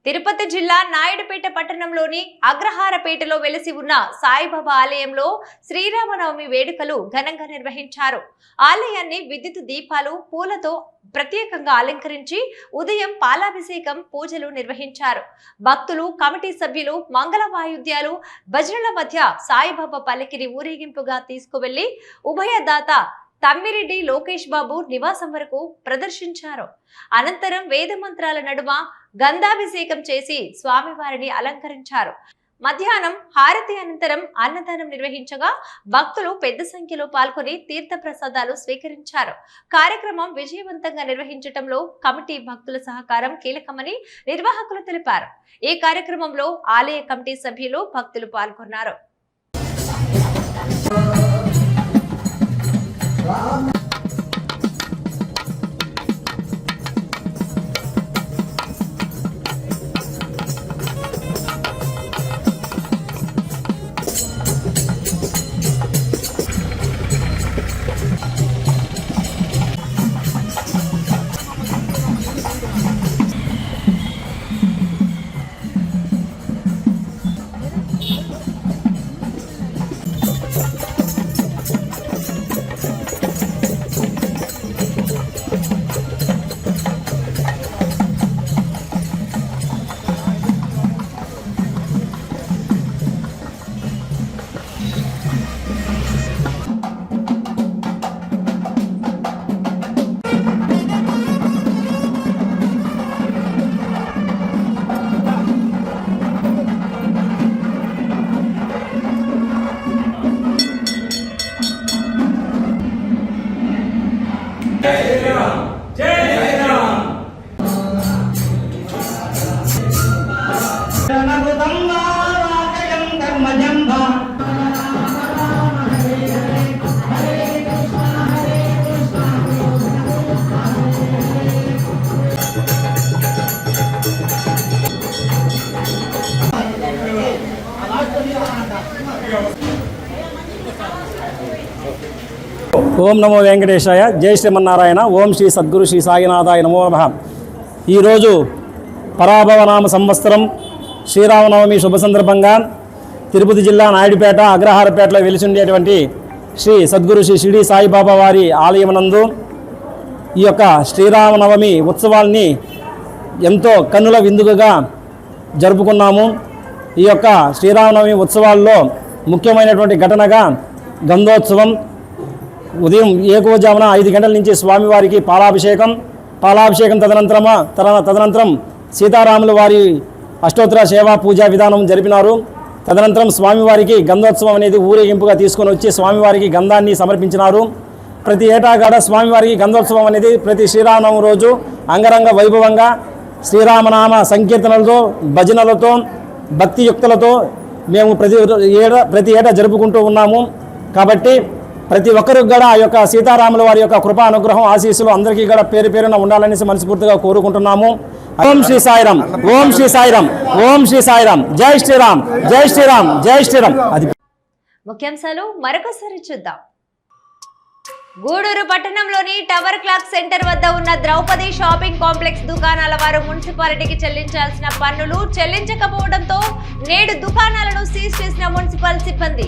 తిరుపతి జిల్లా నాయుడుపేట పట్టణంలోని అగ్రహారపేటలో వెలిసి ఉన్న సాయిబాబా ఆలయంలో శ్రీరామనవమి వేడుకలు ఘనంగా నిర్వహించారు. ఆలయాన్ని విద్యుత్ దీపాలు, పూలతో ప్రత్యేకంగా అలంకరించి ఉదయం పాలాభిషేకం, పూజలు నిర్వహించారు. భక్తులు, కమిటీ సభ్యులు మంగళ వాయిద్యాలు, భజనల మధ్య సాయిబాబా పల్లకిని ఊరేగింపుగా తీసుకువెళ్లి ఉభయదాత తమ్మిరెడ్డి లోకేష్ బాబు నివాసం వరకు ప్రదర్శించారు. అనంతరం వేద మంత్రాల నడుమ గంధాభిషేకం చేసి స్వామివారిని అలంకరించారు. మధ్యాహ్నం హారతి అనంతరం అన్నదానం నిర్వహించగా భక్తులు పెద్ద సంఖ్యలో పాల్గొని తీర్థ ప్రసాదాలు స్వీకరించారు. కార్యక్రమం విజయవంతంగా నిర్వహించడంలో కమిటీ భక్తుల సహకారం కీలకమని నిర్వాహకులు తెలిపారు. ఈ కార్యక్రమంలో ఆలయ కమిటీ సభ్యులు, భక్తులు పాల్గొన్నారు. ఓం నమో వెంకటేశాయ, జై శ్రీమన్నారాయణ, ఓం శ్రీ సద్గురు శ్రీ సాయినాథాయ నమో నమః. ఈరోజు పరాభవనామ సంవత్సరం శ్రీరామనవమి శుభ సందర్భంగా తిరుపతి జిల్లా నాయుడుపేట అగ్రహారపేటలో వెలిసి ఉండేటువంటి శ్రీ సద్గురు శ్రీ షిరిడి సాయిబాబా వారి ఆలయమునందు ఈ యొక్క శ్రీరామనవమి ఉత్సవాల్ని ఎంతో కన్నుల విందుగా జరుపుకున్నాము. ఈ యొక్క శ్రీరామనవమి ఉత్సవాల్లో ముఖ్యమైనటువంటి ఘటనగా గంధోత్సవం. ఉదయం ఏకోజామున 5 గంటల నుంచి స్వామివారికి పాలాభిషేకం తదనంతరం సీతారాముల వారి అష్టోత్తర సేవా పూజా విధానం జరిపినారు. తదనంతరం స్వామివారికి గంధోత్సవం అనేది ఊరేగింపుగా తీసుకొని వచ్చి స్వామివారికి గంధాన్ని సమర్పించినారు. ప్రతి ఏటా కూడా స్వామివారికి గంధోత్సవం అనేది ప్రతి శ్రీరామనవమి రోజు అంగరంగ వైభవంగా శ్రీరామనామ సంకీర్తనలతో భజనలతో భక్తియుక్తులతో మేము ప్రతి ఏటా జరుపుకుంటూ ఉన్నాము. కాబట్టి ప్రతి ఒక్కరికి కూడా ఆ యొక్క సీతారాముల వారి యొక్క కృపా అనుగ్రహం ఆశీస్సులు అందరికీ కూడా పేరు పేరున ఉండాలనేసి మనస్ఫూర్తిగా కోరుకుంటున్నాము. ఓం శ్రీ సాయిరామ్, ఓం శ్రీ సాయిరామ్, ఓం శ్రీ సాయిరామ్, జై శ్రీరామ్, జై శ్రీరామ్, జై శ్రీరామ్. అది ముఖ్యాంశాలు మరొకసారి చూద్దాం. గూడూరు పట్టణంలోని టవర్ క్లాక్ సెంటర్ వద్ద ఉన్న ద్రౌపది షాపింగ్ కాంప్లెక్స్ దుకాణాల వారు మున్సిపాలిటీకి చెల్లించాల్సిన పన్నులు చెల్లించకపోవడంతో నేడు దుకాణాలను సీజ్ చేసిన మున్సిపల్ సిబ్బంది.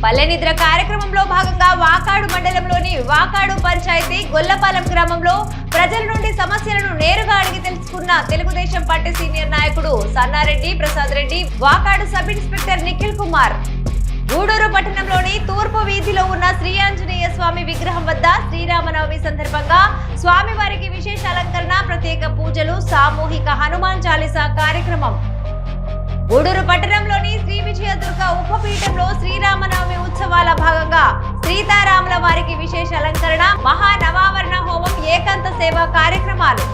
పల్లెనిద్ర కార్యక్రమంలో భాగంగా వాకాడు మండలంలోని వాకాడు పంచాయతీ గొల్లపాలెం గ్రామంలో ప్రజల నుండి సమస్యలను నేరుగా అడిగి తెలుసుకున్న తెలుగుదేశం పార్టీ సీనియర్ నాయకుడు సన్నారెడ్డి ప్రసాద్ రెడ్డి, వాకాడు సబ్ ఇన్స్పెక్టర్ నిఖిల్ కుమార్. గూడూరు పట్టణంలోని తూర్పు వీధిలో ఉన్న శ్రీ ఆంజనేయ స్వామి విగ్రహం వద్ద శ్రీరామనవమి సందర్భంగా స్వామివారికి విశేష అలంకరణ, ప్రత్యేక పూజలు, సామూహిక హనుమాన్ చాలీసా కార్యక్రమం. గూడూరు పట్టణంలోని శ్రీ విజయదుర్గ ఉపపీఠంలో శ్రీరామనవమి ఉత్సవాల భాగంగా సీతారాముల వారికి విశేష అలంకరణ, మహానవావరణ హోమం, ఏకాంత సేవా కార్యక్రమాలు.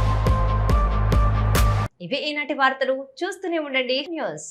ఇవి ఈనాటి వార్తలు. చూస్తూనే ఉండండి న్యూస్.